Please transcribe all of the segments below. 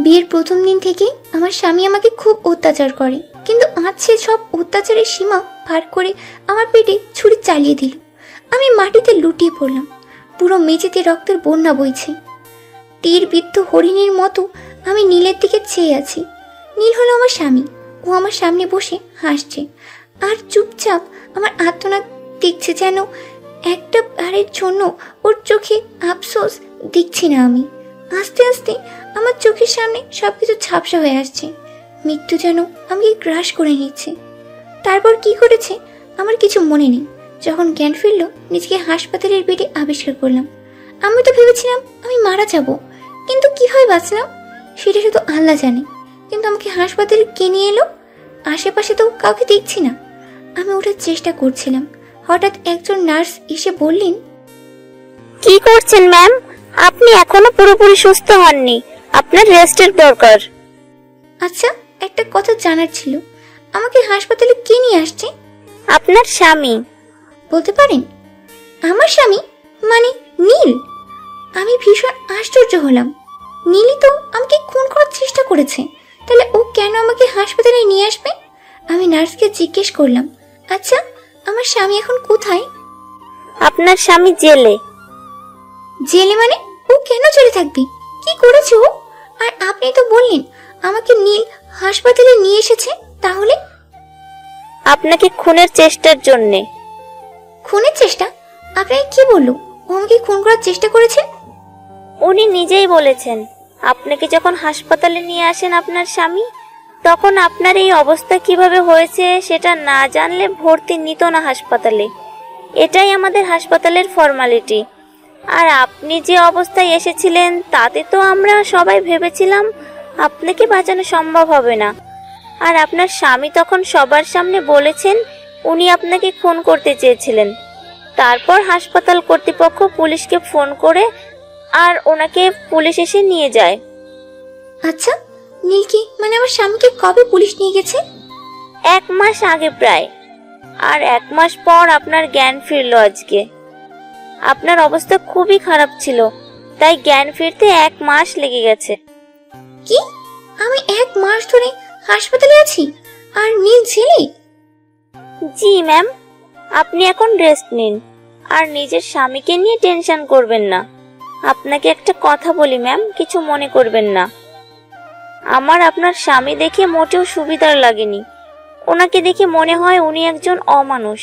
বিয়ের প্রথম দিন থেকে আমার স্বামী আমাকে খুব অত্যাচার করে, কিন্তু আজ সে সব অত্যাচারের সীমা পার করে আমার পেটে ছুরি চালিয়ে দিল। আমি মাটিতে লুটিয়ে পড়লাম। পুরো মেঝেতে রক্তের বন্যা বইছে। তীর বিদ্ধ হরিণের মতো আমি নীলের দিকে চেয়ে আছি। নীল হলো আমার স্বামী। ও আমার সামনে বসে হাসছে আর চুপচাপ আমার আর্তনাদ দেখছে, যেন একটা বারের জন্য ওর চোখে আফসোস দেখছি না আমি। আস্তে আস্তে আমার চোখের সামনে সবকিছু ঝাপসা হয়ে আসছে। মৃত্যু যেন আমাকে গ্রাস করে নিচ্ছে। তারপর কি করেছে আমার কিছু মনে নেই। যখন জ্ঞান ফিরল, নিজেকে হাসপাতালের বেডে আবিষ্কার করলাম। আমি তো ভেবেছিলাম আমি মারা যাব, কিন্তু কিভাবে বাঁচলাম সেটা শুধু আল্লাহ জানে। কিন্তু আমাকে হাসপাতালে কে নিয়ে এলো? আশেপাশে তো কাউকে দেখছি না। আমি ওঠার চেষ্টা করছিলাম, হঠাৎ একজন নার্স এসে বললেন, কি করছেন ম্যাম? আপনি এখনো পুরোপুরি সুস্থ হননি, আপনার রেস্টের দরকার। আচ্ছা, একটা কথা জানার ছিল, আমাকে হাসপাতালে কে নিয়ে আসছে? আপনার স্বামী। বলতে পারেন আমার স্বামী? মানে নীল? আমি ভীষণ আশ্চর্য হলাম। নীলই তো আমাকে খুন করার চেষ্টা করেছে, তাহলে ও কেন আমাকে হাসপাতালে নিয়ে আসবে? আমি নার্সকে জিজ্ঞেস করলাম, আচ্ছা আমার স্বামী এখন কোথায়? আপনার স্বামী জেলে। জেলে মানে? ও কেন জেলে থাকবে? কি করেছে ও? আর আপনি তো বললেন আমাকে নীল হাসপাতালে নিয়ে এসেছে, তাহলে? আপনাকে খুনের চেষ্টার জন্যে। খুনের চেষ্টা? আপনাকে কে বললো ও আমাকে খুন করার চেষ্টা করেছে? উনি নিজেই বলেছেন, আপনাকে যখন হাসপাতালে নিয়ে আসেন আপনার স্বামী, তখন আপনার এই অবস্থা কিভাবে হয়েছে সেটা না জানলে ভর্তি নিত না হাসপাতালে। এটাই আমাদের হাসপাতালের ফর্মালিটি। আর আপনি যে অবস্থায় এসেছিলেন তাতে তো আমরা সবাই ভেবেছিলাম আপনাকে বাঁচানো সম্ভব হবে না। আর আপনার স্বামী তখন সবার সামনে বলেছেন উনি আপনাকে খুন করতে চেয়েছিলেন। তারপর হাসপাতাল কর্তৃপক্ষ পুলিশকে ফোন করে আর ওনাকে পুলিশ এসে নিয়ে যায়। আচ্ছা, নীলকে মানে আমার স্বামীকে কবে পুলিশ নিয়ে গেছে? 1 মাস আগে প্রায়। আর 1 মাস পর আপনার জ্ঞান ফিরলো আজকে। আপনার অবস্থা খুবই খারাপ ছিল, তাই জ্ঞান ফিরতে 1 মাস লেগে গেছে। কি? আমি 1 মাস ধরে হাসপাতালে আছি আর নীল জেলে? জি ম্যাম, আপনি এখন রেস্ট নিন আর নিজের স্বামীকে নিয়ে টেনশন করবেন না। আপনাকে একটা কথা বলি ম্যাম, কিছু মনে করবেন না। আমার আপনার স্বামী দেখে মোটেও সুবিধার লাগেনি। ওনাকে দেখে মনে হয় উনি একজন অমানুষ।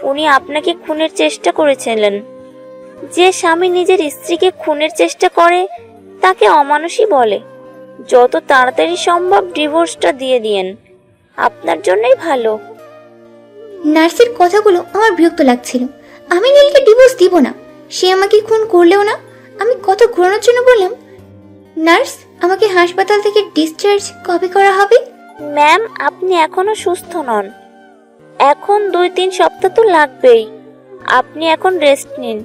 উনি আপনাকে খুনের চেষ্টা করেছিলেন। যে স্বামী নিজের স্ত্রীকে খুনের চেষ্টা করে তাকে অমানুষই বলে। যত তাড়াতাড়ি সম্ভব ডিভোর্সটা দিয়ে দিয়েন, আপনার জন্যই ভালো। নার্সের কথাগুলো আমার বিরক্ত লাগছিল। আমি নীলকে ডিভোর্স দিব না, সে আমাকে খুন করলেও না। আমি কত ঘোরানোর জন্য বললাম, নার্স আমাকে হাসপাতাল থেকে ডিসচার্জ কবে করা হবে? ম্যাম, আপনি এখনো সুস্থ নন, এখন 2-3 সপ্তাহ তো লাগবেই। আপনি এখন রেস্ট নিন,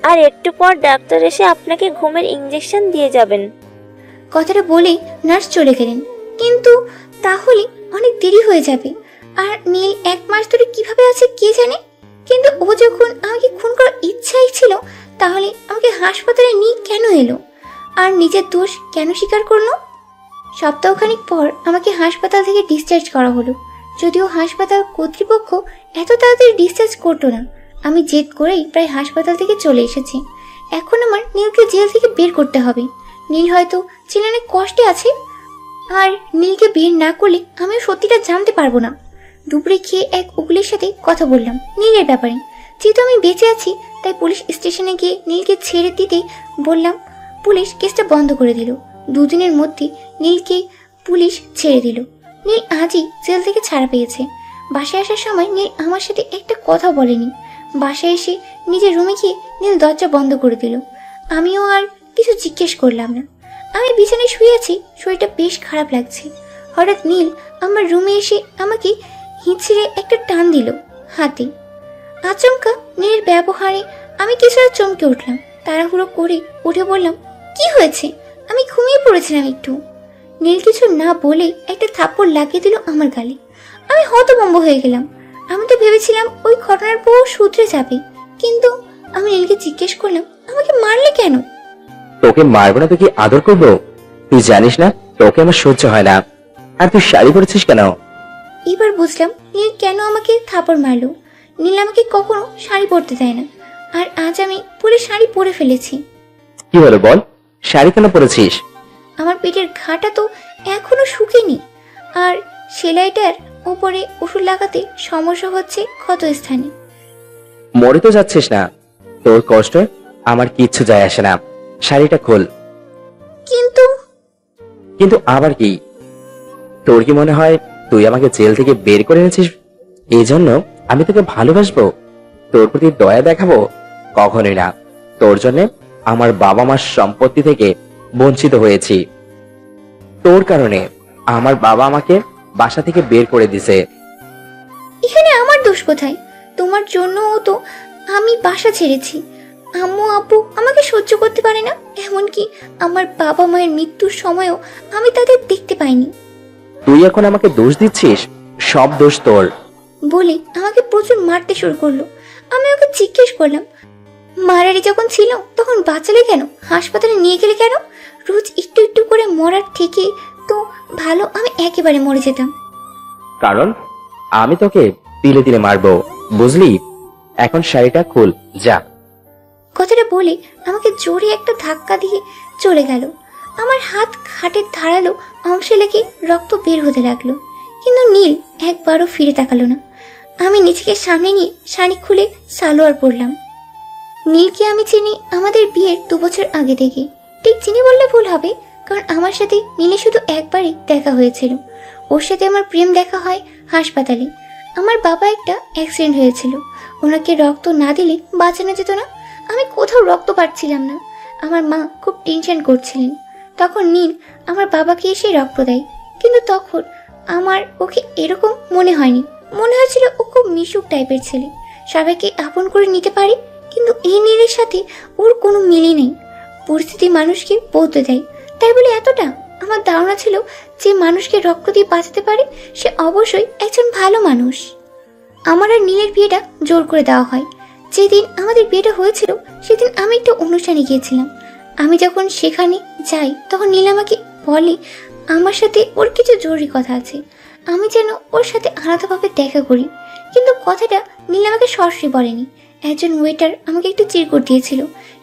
আর একটু পর ডাক্তার এসে আপনাকে ঘুমের ইনজেকশন দিয়ে যাবেন। কথাটা বলেই নার্স চলে গেলেন। কিন্তু তাহলে অনেক দেরি হয়ে যাবে, আর নীল 1 মাস ধরে কিভাবে আছে কে জানে। কিন্তু ও যখন আমাকে খুন করার ইচ্ছাই ছিল, তাহলে আমাকে হাসপাতালে নিয়ে কেন এলো আর নিজের দোষ কেন স্বীকার করলো? সপ্তাহখানিক পর আমাকে হাসপাতাল থেকে ডিসচার্জ করা হলো। যদিও হাসপাতাল কর্তৃপক্ষ এত তাড়াতাড়ি ডিসচার্জ করতো না, আমি জেদ করেই প্রায় হাসপাতাল থেকে চলে এসেছি। এখন আমার নীলকে জেল থেকে বের করতে হবে। নীল হয়তো জেলে অনেক কষ্টে আছে, আর নীলকে বের না করলে আমিও সত্যিটা জানতে পারবো না। দুপুরে খেয়ে এক উকিলের সাথে কথা বললাম নীলের ব্যাপারে। যেহেতু আমি বেঁচে আছি, তাই পুলিশ স্টেশনে গিয়ে নীলকে ছেড়ে দিতে বললাম। পুলিশ কেসটা বন্ধ করে দিল। 2 দিনের মধ্যে নীলকে পুলিশ ছেড়ে দিল। নীল আজই জেল থেকে ছাড়া পেয়েছে। বাসায় আসার সময় নীল আমার সাথে একটা কথা বলেনি। বাসায় এসে নিজের রুমে গিয়ে নীল দরজা বন্ধ করে দিল। আমিও আর কিছু জিজ্ঞেস করলাম না। আমি বিছানায় শুয়ে আছি, শরীরটা বেশ খারাপ লাগছে। হঠাৎ নীল আমার রুমে এসে আমাকে হিঁচড়ে একটা টান দিল হাতে। আচমকা নীলের ব্যবহারে আমি কিছুটা চমকে উঠলাম। তাড়াহুড়ো করে উঠে বললাম, কি হয়েছে? আমি ঘুমিয়ে পড়েছিলাম একটু। নীল কিছু না বলে একটা থাপ্পড় লাগিয়ে দিল আমার গালে। আমি হতভম্ব হয়ে গেলাম। আমি তো ভেবেছিলাম ওই ঘটনার পর শুধরে যাবে, কিন্তু আমি নীলকে জিজ্ঞেস জিজ্ঞেস করলাম, আমাকে মারলে কেন? তোকে মারবো না তো কি আদর করবো? তুই জানিস না তোকে আমার সহ্য হয় না। আর তুই শাড়ি পরেছিস কেন? এবার বুঝলাম নীল কেন আমাকে থাপড় মারলো। নীল আমাকে কখনো শাড়ি পরতে দেয় না, আর আজ আমি পুরো শাড়ি পরে ফেলেছি। কি হলো বল, শাড়ি কেন পরেছিস? আমার পেটের ঘাটা তো এখনো শুকিনি, আর সেলাইটার উপরে ওষুধ লাগাতে সমস্যা হচ্ছে ক্ষত স্থানে। মরে তো যাচ্ছিস না, তোর কষ্ট আমার কিচ্ছু যায় আসে না। শাড়িটা খোল। কিন্তু কিন্তু আবার কি? তোর কি মনে হয় তুই আমাকে জেল থেকে বের করে এনেছিস এই জন্য আমি তোকে ভালোবাসবো, তোর প্রতি দয়া দেখাবো? কখনোই না। তোর জন্য আমার বাবা মার সম্পত্তি থেকে বঞ্চিত হয়েছি। তোর কারণে আমার বাবা আমাকে বাসা থেকে বের করে দিছে। এখানে আমার দোষ কোথায়? তোমার জন্যও তো আমি বাসা ছেড়েছি। আম্মু আব্বু আমাকে সহ্য করতে পারে না, এমনকি আমার বাবা মায়ের মৃত্যুর সময়ও আমি তাদের দেখতে পাইনি। তুই এখন আমাকে দোষ দিচ্ছিস? সব দোষ তোর। বলে আমাকে প্রচুর মারতে শুরু করলো। আমি ওকে জিজ্ঞেস করলাম, মারারি যখন ছিল তখন বাঁচালে কেন? হাসপাতালে নিয়ে গেলে কেন? রোজ একটু একটু করে মরার থেকে তো ভালো আমি একেবারে মরে যেতাম। কারণ আমি তোকে তিলে তিলে মারবো, বুঝলি? এখন শাড়িটা খুল, যা। কথাটা বলে আমাকে জোরে একটা ধাক্কা দিয়ে চলে গেল। আমার হাত খাটের ধারালো অংশে লেগে রক্ত বের হতে লাগলো, কিন্তু নীল একবারও ফিরে তাকালো না। আমি নিজেকে সামনে নিয়ে শাড়ি খুলে সালোয়ার পরলাম। নীলকে আমি চিনি আমাদের বিয়ের 2 বছর আগে থেকে। ঠিক চিনি বললে ভুল হবে, কারণ আমার সাথে নীলের শুধু একবারই দেখা হয়েছিল। ওর সাথে আমার প্রেম দেখা হয় হাসপাতালে। আমার বাবা একটা অ্যাক্সিডেন্ট হয়েছিল, ওনাকে রক্ত না দিলে বাঁচানো যেত না। আমি কোথাও রক্ত পাচ্ছিলাম না, আমার মা খুব টেনশন করছিলেন। তখন নীল আমার বাবাকে এসে রক্ত দেয়, কিন্তু তখন আমার ওকে এরকম মনে হয়নি। মনে হয়েছিল ও খুব মিশুক টাইপের ছেলে, সবাইকে আপন করে নিতে পারে। কিন্তু এই নীলের সাথে ওর কোনো মিলই নেই। পরিস্থিতি মানুষকে বদলে দেয়, তাই বলে এতটা? আমার ধারণা ছিল যে মানুষকে রক্ত দিয়ে বাঁচাতে পারে সে অবশ্যই একজন ভালো মানুষ। আমার আর নীলের বিয়েটা জোর করে দেওয়া হয়। যেদিন আমাদের বিয়েটা হয়েছিল সেদিন আমি একটা অনুষ্ঠানে গিয়েছিলাম। আমি যখন সেখানে যাই তখন নীল আমাকে বলে আমার সাথে ওর কিছু জরুরি কথা আছে, আমি যেন ওর সাথে আলাদাভাবে দেখা করি। কিন্তু কথাটা নীল আমাকে সরাসরি বলেনি। একজন ওয়েটার আমাকে একটু চিরকুট দিয়েছিল,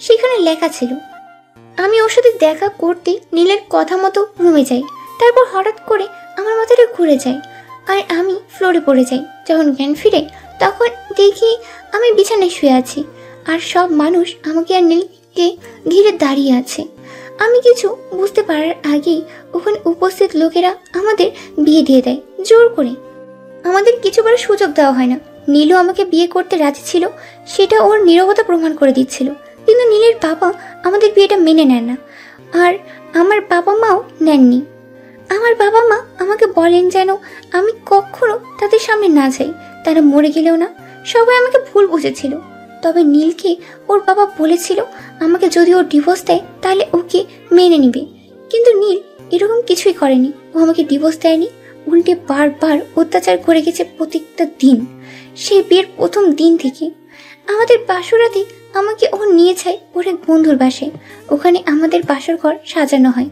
সেখানে লেখা ছিল। আমি ওর সাথে দেখা করতে নীলের কথা মতো রুমে যাই। তারপর হঠাৎ করে আমার মাথাটা ঘুরে যায় আর আমি ফ্লোরে পড়ে যাই। যখন জ্ঞান ফিরে তখন দেখি আমি বিছানায় শুয়ে আছি, আর সব মানুষ আমাকে আর নীলকে ঘিরে দাঁড়িয়ে আছে। আমি কিছু বুঝতে পারার আগেই ওখানে উপস্থিত লোকেরা আমাদের বিয়ে দিয়ে দেয় জোর করে। আমাদের কিছু বলার সুযোগ দেওয়া হয় না। নীলও আমাকে বিয়ে করতে রাজি ছিল, সেটা ওর নীরবতা প্রমাণ করে দিচ্ছিল। কিন্তু নীলের বাবা আমাদের বিয়েটা মেনে নেন না, আর আমার বাবা মাও নেননি। আমার বাবা মা আমাকে বলেন যেন আমি কখনো তাদের সামনে না যাই, তারা মরে গেলেও না। সবাই আমাকে ভুল বুঝেছিল। তবে নীলকে ওর বাবা বলেছিল আমাকে যদি ও ডিভোর্স দেয় তাহলে ওকে মেনে নিবে। কিন্তু নীল এরকম কিছুই করেনি। ও আমাকে ডিভোর্স দেয়নি, উল্টে বারবার অত্যাচার করে গেছে প্রত্যেকটা দিন। সেই বিয়ের প্রথম দিন থেকে আমাদের বাসরাতে আমাকে ও নিয়ে যায় ওর এক বন্ধুর বাসায়। ওখানে আমাদের বাসর ঘর সাজানো হয়।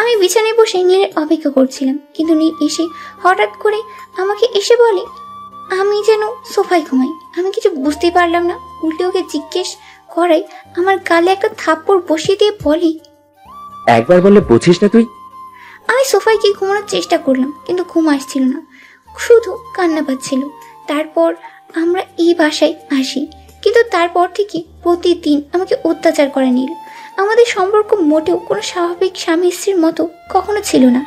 আমি বিছানায় বসে নীলের অপেক্ষা করছিলাম, কিন্তু নীল এসে হঠাৎ করে আমাকে এসে বলে আমি যেন সোফায় ঘুমাই। আমি কিছু বুঝতেই পারলাম না, উল্টে ওকে জিজ্ঞেস করাই আমার গালে একটা থাপ্পড় বসিয়ে দিয়ে বলি একবার বললে বুঝিস না তুই? আমি সোফায় গিয়ে ঘুমানোর চেষ্টা করলাম, কিন্তু ঘুম আসছিল না, শুধু কান্না পাচ্ছিল। তারপর আমরা এই বাসায় আসি, কিন্তু তারপর থেকে প্রতিদিন আমাকে অত্যাচার করে নীল। আমাদের সম্পর্ক মোটেও কোনো স্বাভাবিক স্বামী স্ত্রীর মতো কখনো ছিল না।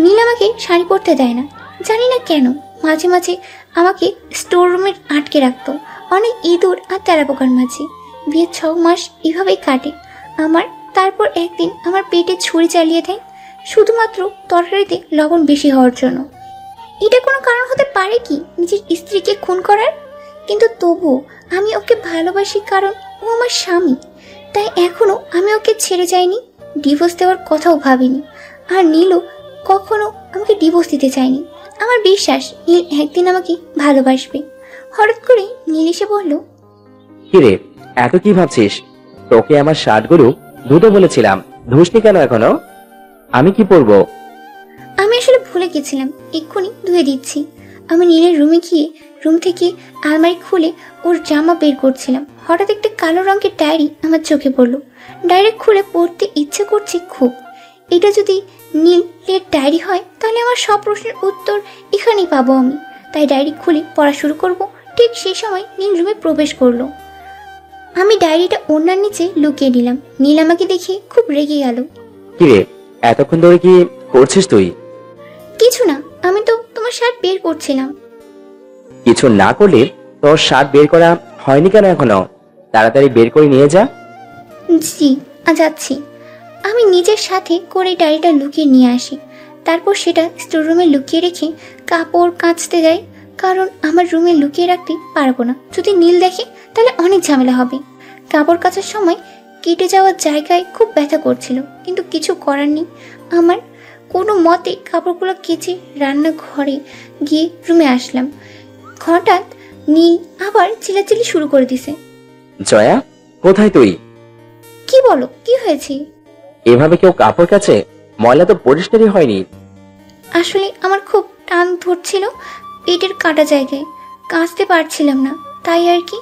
নীল আমাকে শাড়ি পরতে দেয় না, জানি না কেন। মাঝে মাঝে আমাকে স্টোর রুমে আটকে রাখতো অনেক ইঁদুর আর তেলাপোকার মাঝে। বিয়ের 6 মাস এভাবেই কাটে আমার। তারপর একদিন আমার পেটে ছুরি চালিয়ে দেয়, শুধুমাত্র তরকারিতে লবণ বেশি হওয়ার জন্য। এটা কোনো কারণ হতে পারে কি নিজের স্ত্রীকে খুন করার? কিন্তু তবুও আমি ওকে ভালোবাসি, কারণ ও আমার স্বামী। তাই এখনো আমি ওকে ছেড়ে যাইনি, ডিভোর্স দেওয়ার কথাও ভাবিনি। আর নীলও কখনো আমাকে ডিভোর্স দিতে চায়নি। আমার বিশ্বাস নীল একদিন আমাকে ভালোবাসবে। হঠাৎ করে নীল এসে বলল কিরে, এত কি ভাবছিস? তোকে আমার শার্টগুলো ধুতে বলেছিলাম, ধুসনি কেন এখনো? আমি কি পরবো? আমি আসলে ভুলে গেছিলাম, এক্ষুনি ধুয়ে দিচ্ছি। আমি নীলের রুমে গিয়ে রুম থেকে আলমারি খুলে ওর জামা বের করছিলাম, হঠাৎ একটা কালো রঙের ডায়েরি আমার চোখে পড়লো। ডায়েরি খুলে পড়তে ইচ্ছে করছে খুব। এটা যদি নীলের ডায়েরি হয় তাহলে আমার সব প্রশ্নের উত্তর এখানেই পাবো আমি। তাই ডায়েরি খুলে পড়া শুরু করব। ঠিক সেই সময় নীল রুমে প্রবেশ করলো। আমি ডায়েরিটা ওড়নার নিচে লুকিয়ে নিলাম। নীল আমাকে দেখে খুব রেগে গেল। কিরে, এতক্ষণ ধরে কি করছিস তুই? কিছু না, আমি তো তোমার শার্ট বের করছিলাম। কিছু না করলে তোর শার্ট বের করা হয়নি কেন এখনো? তাড়াতাড়ি বের করে নিয়ে যা। জি, যাচ্ছি। আমি নিজের সাথে করে ডায়েরিটা লুকিয়ে নিয়ে আসি। তারপর সেটা স্টোর রুমে লুকিয়ে রেখে কাপড় কাচতে যাই, কারণ আমার রুমে লুকিয়ে রাখতে পারবো না। যদি নীল দেখে তাহলে অনেক ঝামেলা হবে। কাপড় কাচার সময় কেটে যাওয়ার জায়গায় খুব ব্যথা করছিল, কিন্তু কিছু করার নেই। আমার কোনো মতে কাপড়গুলো কেচে রান্নাঘরে গিয়ে রুমে আসলাম। হঠাৎ নীল আবার চিল্লাচিল্লি শুরু করে দিছে। জয়া, কোথায় তুই? কি বলো, কি হয়েছে? এভাবে কেউ কাপড় কাচে? ময়লা তো পরিষ্কারই হয়নি। আসলে আমার খুব টান ধরছিল পেটের কাটা জায়গায়, কাচতে পারছিলাম না, তাই আর কি।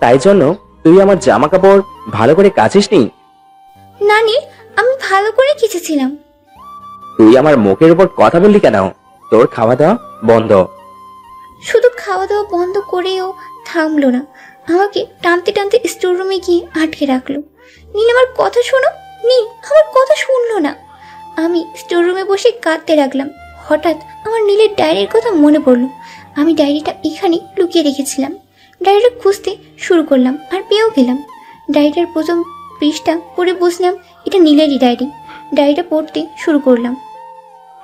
তাই জন্য তুই আমার জামা কাপড় ভালো করে কাচিসনি? না নীল, আমি ভালো করে কেচেছিলাম। তুই আমার মুখের উপর কথা বললি কেন? তোর খাওয়া দাওয়া বন্ধ। শুধু খাওয়া দাওয়া বন্ধ করেও থামলো না, আমাকে টানতে টানতে স্টোর রুমে গিয়ে আটকে রাখলো। নীল আমার কথা শোনো। নীল আমার কথা শুনলো না। আমি স্টোর রুমে বসে কাঁদতে লাগলাম। হঠাৎ আমার নীলের ডায়েরির কথা মনে পড়লো। আমি ডায়েরিটা এখানে লুকিয়ে রেখেছিলাম। ডায়েরিটা খুঁজতে শুরু করলাম, আর পেয়েও গেলাম। ডায়েরিটার প্রথম পৃষ্ঠা পড়ে বুঝলাম এটা নীলেরই ডায়েরি। ডায়েরিটা পড়তে শুরু করলাম।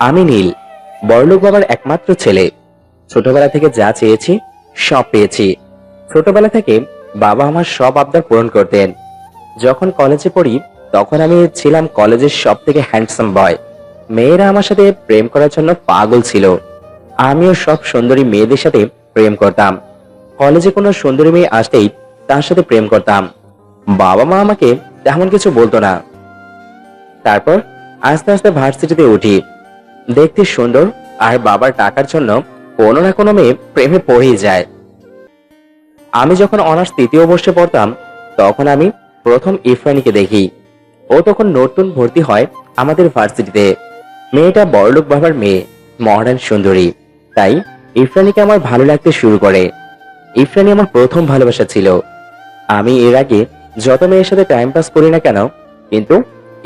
আমি নীল, বড়লোক বাবার একমাত্র ছেলে। ছোটবেলা থেকে যা চেয়েছি সব পেয়েছি। ছোটবেলা থেকে বাবা আমার সব আবদার পূরণ করতেন। যখন কলেজে পড়ি তখন আমি ছিলাম কলেজের সব থেকে হ্যান্ডসাম বয়। মেয়েরা আমার সাথে প্রেম করার জন্য পাগল ছিল। আমিও সব সুন্দরী মেয়েদের সাথে প্রেম করতাম। কলেজে কোনো সুন্দরী মেয়ে আসতেই তার সাথে প্রেম করতাম। বাবা মা আমাকে তেমন কিছু বলতো না। তারপর আস্তে আস্তে ভার্সিটিতে উঠি। দেখতে সুন্দর আর বাবার টাকার জন্য কোনো না কোনো মেয়ে প্রেমে পড়েই যায়। আমি যখন অনার্স তৃতীয় বর্ষে পড়তাম তখন আমি প্রথম ইরফানিকে দেখি। ও তখন নতুন ভর্তি হয় আমাদের ভার্সিটিতে। মেয়েটা বড়লোক বাবার মেয়ে, মডার্ন সুন্দরী। তাই ইরফানিকে আমার ভালো লাগতে শুরু করে। ইরফানি আমার প্রথম ভালোবাসা ছিল। আমি এর আগে যত মেয়ের সাথে টাইম পাস করি না কেন, কিন্তু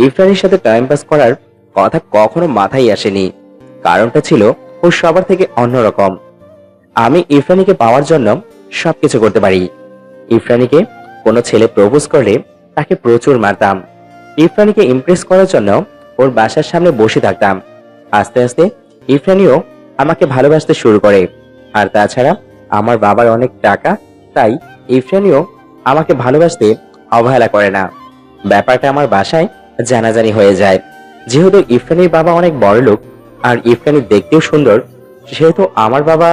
ইরফানির সাথে টাইম পাস করার কথা কখনো মাথায় আসেনি। কারণটা ছিল ও সবার থেকে অন্যরকম। আমি ইরফানিকে পাওয়ার জন্য সবকিছু করতে পারি। ইরফানিকে কোনো ছেলে প্রপোজ করলে তাকে প্রচুর মারতাম। ইরফানিকে ইমপ্রেস করার জন্য ওর বাসার সামনে বসে থাকতাম। আস্তে আস্তে ইরফানিও আমাকে ভালোবাসতে শুরু করে। আর তাছাড়া আমার বাবার অনেক টাকা, তাই ইরফানিও আমাকে ভালোবাসতে অবহেলা করে না। ব্যাপারটা আমার বাসায় জানাজানি হয়ে যায়। যেহেতু ইরফানির বাবা অনেক বড় লোক আর ইরফানি দেখতেও সুন্দর, সেহেতু আমার বাবা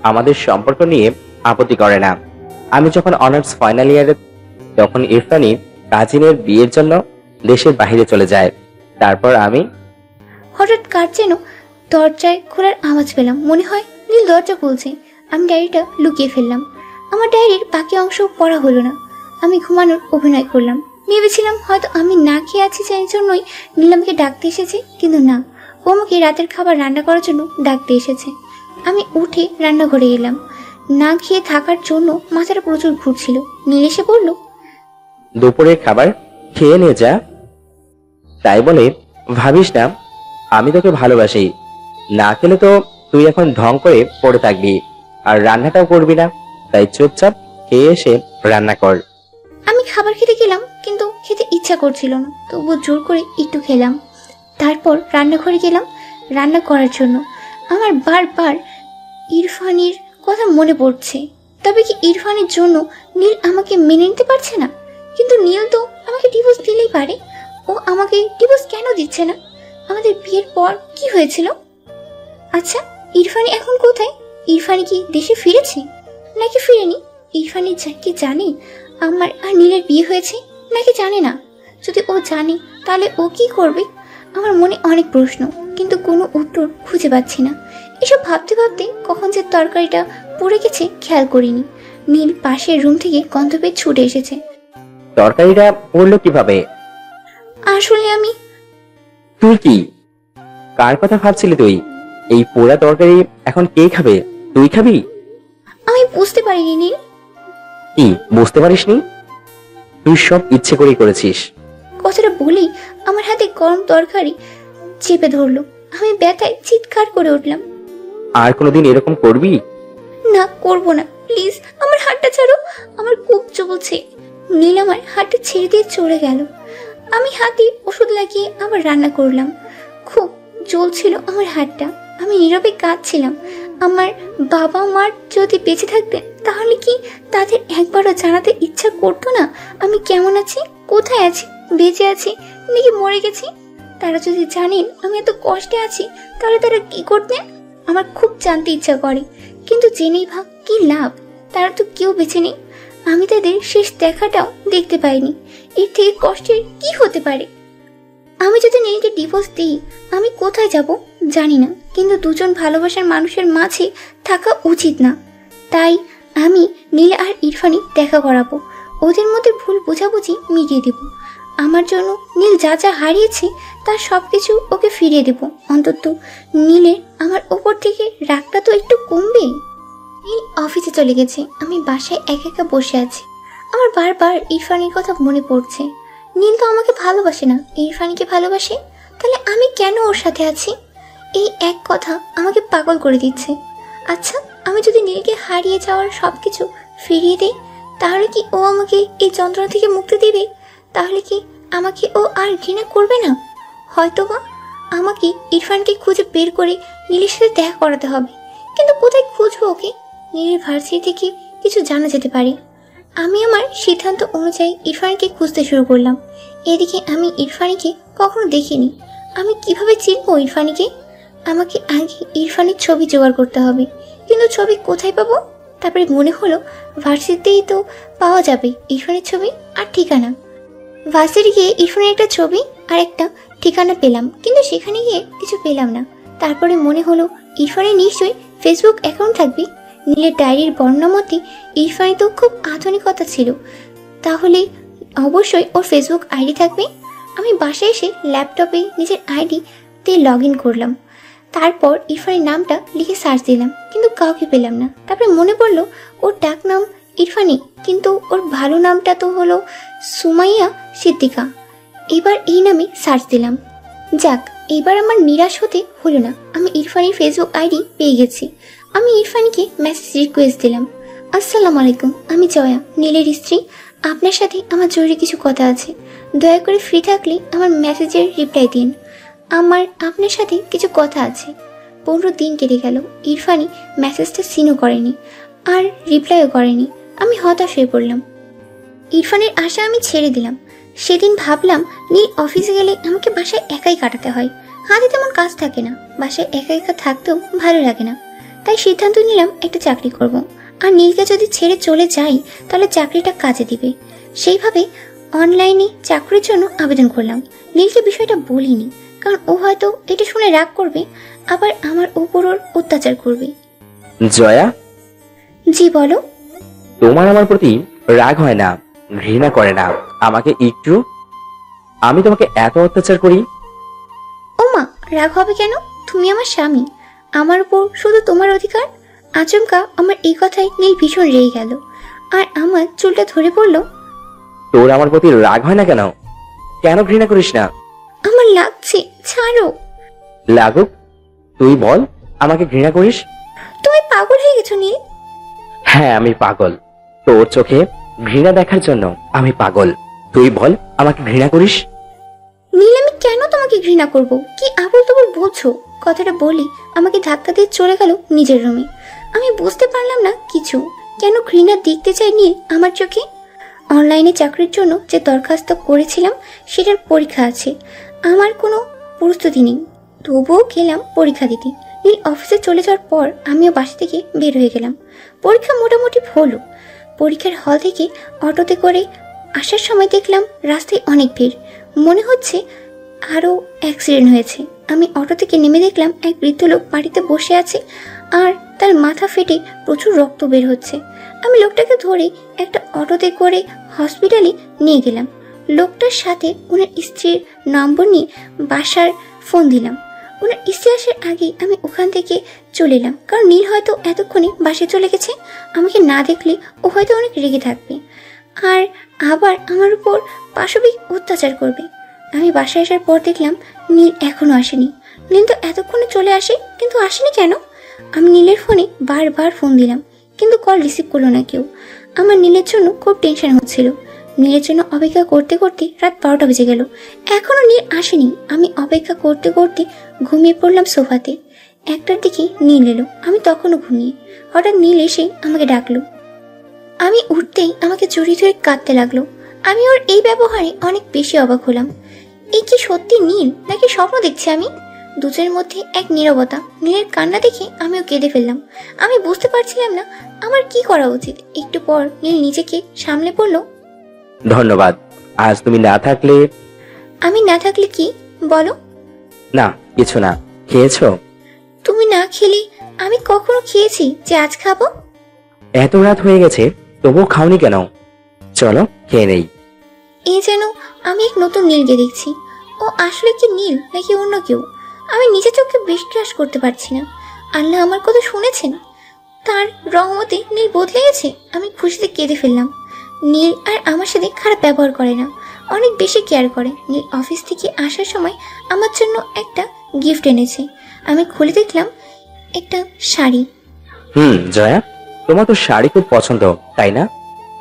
আমাদের সম্পর্ক নিয়ে আপত্তি করে না। আমি যখন অনার্স ফাইনাল ইয়ারে তখন ইরফানি কাজিনের বিয়ের জন্য দেশের বাইরে চলে যায়। তারপর আমি হঠাৎ কার যেন দরজায় খোলার আওয়াজ পেলাম। মনে হয় নীল দরজা খুলছে। আমি ডায়েরিটা লুকিয়ে ফেললাম। আমার ডায়েরির বাকি অংশ পড়া হলো না। আমি ঘুমানোর অভিনয় করলাম। ভেবেছিলাম হয়তো আমি না খেয়ে আছি সেই জন্যই নীল আমাকে ডাকতে এসেছে, কিন্তু না, ও আমাকে রাতের খাবার রান্না করার জন্য ডাকতে এসেছে। আমি উঠে রান্নাঘরে এলাম। না খেয়ে থাকার জন্য মাথাটা প্রচুর ঘুরছিল। নীল এসে বলল, দুপুরের খাবার খেয়ে নে যা। তাই বলে ভাবিস না আমি তোকে ভালোবাসি। না খেলে তো তুই এখন ঢং করে পড়ে থাকবি আর রান্নাটাও করবি না। তাই চুপচাপ খেয়ে এসে রান্না কর। আমি খাবার খেতে গেলাম, কিন্তু খেতে ইচ্ছা করছিল না, তবুও জোর করে একটু খেলাম। তারপর রান্নাঘরে গেলাম রান্না করার জন্য। আমার বারবার ইরফানির কথা মনে পড়ছে। তবে কি ইরফানের জন্য নীল আমাকে মেনে নিতে পারছে না? কিন্তু নীল তো আমাকে ডিভোর্স দিলেই পারে। ও আমাকে ডিভোর্স কেন দিচ্ছে না? আমাদের বিয়ের পর কি হয়েছিল? আচ্ছা, ইরফানি এখন কোথায়? ইরফানি কি দেশে ফিরেছে নাকি ফিরেনি? ইরফানি কি জানে আমার আর নীলের বিয়ে হয়েছে নাকি জানে না? যদি ও জানে তাহলে ও কি করবে? আমার মনে অনেক প্রশ্ন, কিন্তু কোনো উত্তর খুঁজে পাচ্ছি না। এসব ভাবতে ভাবতে কখন যে তরকারিটা পড়ে গেছে খেয়াল করিনি। নীল পাশের রুম থেকে গন্ধ পেয়ে ছুটে এসেছে। তরকারিটা পড়লো কিভাবে? আসলে আমি তুই কি কার কথা ভাবছিলি তুই? এই পোড়া তরকারি এখন কে খাবে? তুই খাবি? আমি বুঝতে পারিনি নীল। কি বুঝতে পারিসনি? তুই সব ইচ্ছে করেই করেছিস। কথাটা বলেই আমার হাতে গরম তরকারি চেপে ধরলো। আমি ব্যথায় চিৎকার করে উঠলাম। আর কোনোদিন এরকম করবি? না, করবো না, প্লিজ আমার হাতটা ছাড়ো, আমার খুব চলছে। নীল আমার হাতটা ছেড়ে দিয়ে চলে গেল। আমি হাতে ওষুধ লাগিয়ে আবার রান্না করলাম। খুব জ্বলছিল আমার হাতটা। আমি নীরবে কাঁদছিলাম। আমার বাবা মার যদি বেঁচে থাকতেন তাহলে কি তাদের একবারও জানাতে ইচ্ছা করতো না আমি কেমন আছি, কোথায় আছি, বেঁচে আছি নাকি মরে গেছি? তারা যদি জানেন আমি এত কষ্টে আছি তাহলে তারা কি করতেন? আমার খুব জানতে ইচ্ছা করে, কিন্তু জেনেই ভাব কি লাভ? তারা তো কেউ বেঁচে নেই। আমি তাদের শেষ দেখাটাও দেখতে পাইনি। এর থেকে কষ্টের কি হতে পারে? আমি যদি নীলকে ডিভোর্স দিই আমি কোথায় যাব জানি না, কিন্তু দুজন ভালোবাসার মানুষের মাঝে থাকা উচিত না। তাই আমি নীল আর ইরফানি দেখা করাবো। ওদের মধ্যে ভুল বোঝাবুঝি মিটিয়ে দেব। আমার জন্য নীল যা যা হারিয়েছে তার সব কিছু ওকে ফিরিয়ে দেব। অন্তত নীলের আমার ওপর থেকে রাগটা তো একটু কমবে। নীল অফিসে চলে গেছে। আমি বাসায় একা একা বসে আছি। আমার বারবার ইরফানির কথা মনে পড়ছে। নীল তো আমাকে ভালোবাসে না, ইরফানিকে ভালোবাসে। তাহলে আমি কেন ওর সাথে আছি? এই এক কথা আমাকে পাগল করে দিচ্ছে। আচ্ছা, আমি যদি নীলকে হারিয়ে যাওয়ার সব কিছু ফিরিয়ে দিই তাহলে কি ও আমাকে এই যন্ত্রণা থেকে মুক্তি দেবে? তাহলে কি আমাকে ও আর ঘৃণা করবে না? হয়তোবা আমাকে ইরফানকে খুঁজে বের করে নীলের সাথে দেখা করাতে হবে। কিন্তু কোথায় খুঁজবো ওকে? নীলের ভার্সিটি থেকে কিছু জানা যেতে পারে। আমি আমার সিদ্ধান্ত অনুযায়ী ইরফানকে খুঁজতে শুরু করলাম। এদিকে আমি ইরফানিকে কখনো দেখিনি। আমি কিভাবে চিনবো ইরফানিকে? আমাকে আগে ইরফানের ছবি জোগাড় করতে হবে। কিন্তু ছবি কোথায় পাবো? তারপরে মনে হলো ভার্সিটিতেই তো পাওয়া যাবে ইরফানের ছবি আর ঠিকানা। ভার্সিটি গিয়ে ইরফানের একটা ছবি আর একটা ঠিকানা পেলাম, কিন্তু সেখানে গিয়ে কিছু পেলাম না। তারপরে মনে হলো ইরফানের নিশ্চয়ই ফেসবুক অ্যাকাউন্ট থাকবে। নীলের ডায়েরির বর্ণনা মতে ইরফানি তো খুব আধুনিকতা ছিল, তাহলে অবশ্যই ওর ফেসবুক আইডি থাকবে। আমি বাসায় এসে ল্যাপটপে নিজের আইডিতে লগ ইন করলাম। তারপর ইরফানের নামটা লিখে সার্চ দিলাম, কিন্তু কাউকে পেলাম না। তারপরে মনে পড়লো ওর ডাক নাম ইরফানি, কিন্তু ওর ভালো নামটা তো হলো সুমাইয়া সিদ্দিকা। এবার এই নামে সার্চ দিলাম। যাক, এবার আমার নিরাশ হতে হলো না। আমি ইরফানির ফেসবুক আইডি পেয়ে গেছি। আমি ইরফানিকে মেসেজ রিকোয়েস্ট দিলাম। আসসালামু আলাইকুম, আমি জয়া, নীলের স্ত্রী। আপনার সাথে আমার জরুরি কিছু কথা আছে। দয়া করে ফ্রি থাকলে আমার মেসেজের রিপ্লাই দিন। আমার আপনার সাথে কিছু কথা আছে। 15 দিন কেটে গেল। ইরফানি মেসেজটা সিনও করেনি আর রিপ্লাইও করেনি। আমি হতাশ হয়ে পড়লাম। ইরফানের আশা আমি ছেড়ে দিলাম। সেদিন ভাবলাম নীল অফিসে গেলে আমাকে বাসায় একাই কাটাতে হয়। হাতে তেমন কাজ থাকে না, বাসায় একা একা থাকতেও ভালো লাগে না। তাই সিদ্ধান্ত নিলাম একটা চাকরি করব। আর নীলকে যদি ছেড়ে চলে যাই তাহলে চাকরিটা কাজে দিবে। সেইভাবে অনলাইনে চাকরির জন্য আবেদন করলাম। নীলকে বিষয়টা বলিনি, কারণ ও হয়তো এটা শুনে রাগ করবে, আবার আমার উপর ওর অত্যাচার করবে। জয়া, জি বলো। তোমার আমার প্রতি রাগ হয় না, ঘৃণা করে না আমাকে একটু? আমি তোমাকে এত অত্যাচার করি? ওমা, রাগ হবে কেন? তুমি আমার স্বামী, আমার উপর শুধু তোমার অধিকার। আচমকা আমার এই কথায় নীল ভীষণ রেগে গেল আর আমার চুলটা ধরে পড়লো। তোর আমার প্রতি রাগ হয় না কেন? কেন ঘৃণা করিস না? আমার লাগছে, ছাড়ো। লাগুক, তুই বল আমাকে ঘৃণা করিস? তুমি পাগল হয়ে গেছো নীল। হ্যাঁ, আমি পাগল। তোর চোখে ঘৃণা দেখার জন্য আমি পাগল। তুই বল আমাকে ঘৃণা করিস? নীল, আমি কেন তোমাকে ঘৃণা করব? কি আবল তাবল বলছো? কথাটা বলি আমাকে ধাক্কা দিয়ে চলে গেল নিজের রুমে। আমি বুঝতে পারলাম না কিছু। কেন ঘৃণা দেখতে চাই নীল আমার চোখে? অনলাইনে চাকরির জন্য যে দরখাস্ত করেছিলাম সেটার পরীক্ষা আছে। আমার কোনো প্রস্তুতি নেই, তবুও গেলাম পরীক্ষা দিতে। নীল অফিসে চলে যাওয়ার পর আমিও বাসা থেকে বের হয়ে গেলাম। পরীক্ষা মোটামুটি হলো। পরীক্ষার হল থেকে অটোতে করে আসার সময় দেখলাম রাস্তায় অনেক ভিড়, মনে হচ্ছে আরও অ্যাক্সিডেন্ট হয়েছে। আমি অটো থেকে নেমে দেখলাম এক বৃদ্ধ লোক বাড়িতে বসে আছে আর তার মাথা ফেটে প্রচুর রক্ত বের হচ্ছে। আমি লোকটাকে ধরে একটা অটোতে করে হসপিটালে নিয়ে গেলাম। লোকটার সাথে ওনার স্ত্রীর নম্বর নিয়ে বাসার ফোন দিলাম। ওনার স্ত্রী আসার আগেই আমি ওখান থেকে চলে এলাম, কারণ নীল হয়তো এতক্ষণে বাসায় চলে গেছে। আমাকে না দেখলে ও হয়তো অনেক রেগে থাকবে আর আবার আমার উপর পাশবিক অত্যাচার করবে। আমি বাসায় আসার পর দেখলাম নীল এখনও আসেনি। নীল তো এতক্ষণে চলে আসে, কিন্তু আসেনি কেন? আমি নীলের ফোনে বারবার ফোন দিলাম, কিন্তু কল রিসিভ করলো না কেউ। আমার নীলের জন্য খুব টেনশন হচ্ছিল। নীলের জন্য অপেক্ষা করতে করতে রাত 12টা বেজে গেল, এখনও নীল আসেনি। আমি অপেক্ষা করতে করতে ঘুমিয়ে পড়লাম সোফাতে। 1টার দিকে নীল এলো, আমি তখনও ঘুমিয়ে। হঠাৎ নীল এসে আমাকে ডাকলো। আমি উঠতেই আমাকে জড়িয়ে ধরে কাঁদতে লাগলো। আমি ওর এই ব্যবহারে অনেক বেশি অবাক হলাম। এই কি সত্যি নীল নাকি স্বপ্ন দেখছি আমি? দুজনের মধ্যে এক নীরবতা। নীলের কান্না দেখে আমিও কেঁদে ফেললাম। আমি বুঝতে পারছিলাম না আমার কি করা উচিত। একটু পর নীল নিজেকে সামলে পড়ল। ধন্যবাদ, আজ তুমি না থাকলে। আমি না থাকলে কি বলো? না কিছু না। খেয়েছো? তুমি না খেলে আমি কখনো খেয়েছি যে আজ খাবো? এত রাত হয়ে গেছে তবুও খাওনি কেন? চলো খেয়ে নেই। এই যেন আমি এক নতুন নীলকে দেখছি। ও আসলে কি নীল নাকি অন্য কেউ? আমি নিজের চোখে বিশ্বাস করতে পারছি না। আল্লাহ আমার কথা শুনেছেন, তার রহমতে নীল বদলে গেছে। আমি খুশিতে কেঁদে ফেললাম। নীল আর আমার সাথে খারাপ ব্যবহার করে না, অনেক বেশি কেয়ার করে। নীল অফিস থেকে আসার সময় আমার জন্য একটা গিফট এনেছে। আমি খুলে দেখলাম একটা শাড়ি। জয়া, তোমার তো শাড়ি খুব পছন্দ তাই না?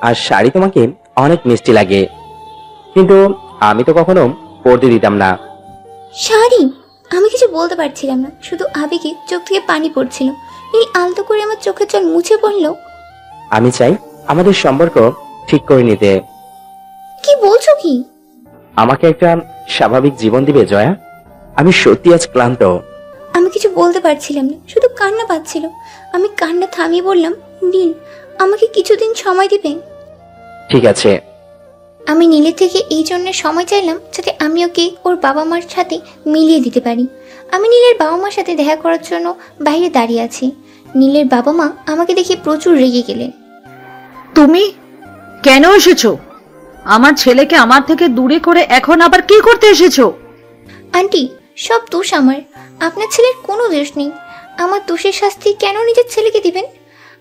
আর শাড়ি তোমাকে অনেক মিষ্টি লাগে, কিন্তু আমি তো কখনো পরতে দিতাম না। শাড়ি? আমি কিছু বলতে পারছিলাম না, শুধু আবেগে চোখ থেকে পানি পড়ছিল। নীল আলতো করে আমার চোখের জল মুছে পড়ল। আমি চাই আমাদের সম্পর্ক ঠিক করে নিতে। কি বলছো কি? আমাকে একটা স্বাভাবিক জীবন দিবে জয়া? আমি সত্যি আজ ক্লান্ত। আমি কিছু বলতে পারছিলাম না, শুধু কান্না পাচ্ছিল। আমি কান্না থামিয়ে বললাম, নীল আমাকে কিছুদিন সময় দিবে? ঠিক আছে। আমি নীলের থেকে এই জন্য সময় চাইলাম যাতে আমি ওকে ওর বাবা মার সাথে মিলিয়ে দিতে পারি। আমি নীলের বাবা মার সাথে দেখা করার জন্য বাইরে দাঁড়িয়ে আছি। নীলের বাবা মা আমাকে দেখে প্রচুর রেগে গেলেন। তুমি কেন এসেছো? আমার ছেলেকে আমার থেকে দূরে করে এখন আবার কি করতে এসেছো? আন্টি, সব দোষ আমার, আপনার ছেলের কোনো দোষ নেই। আমার দোষের শাস্তি কেন নিজের ছেলেকে দিবেন?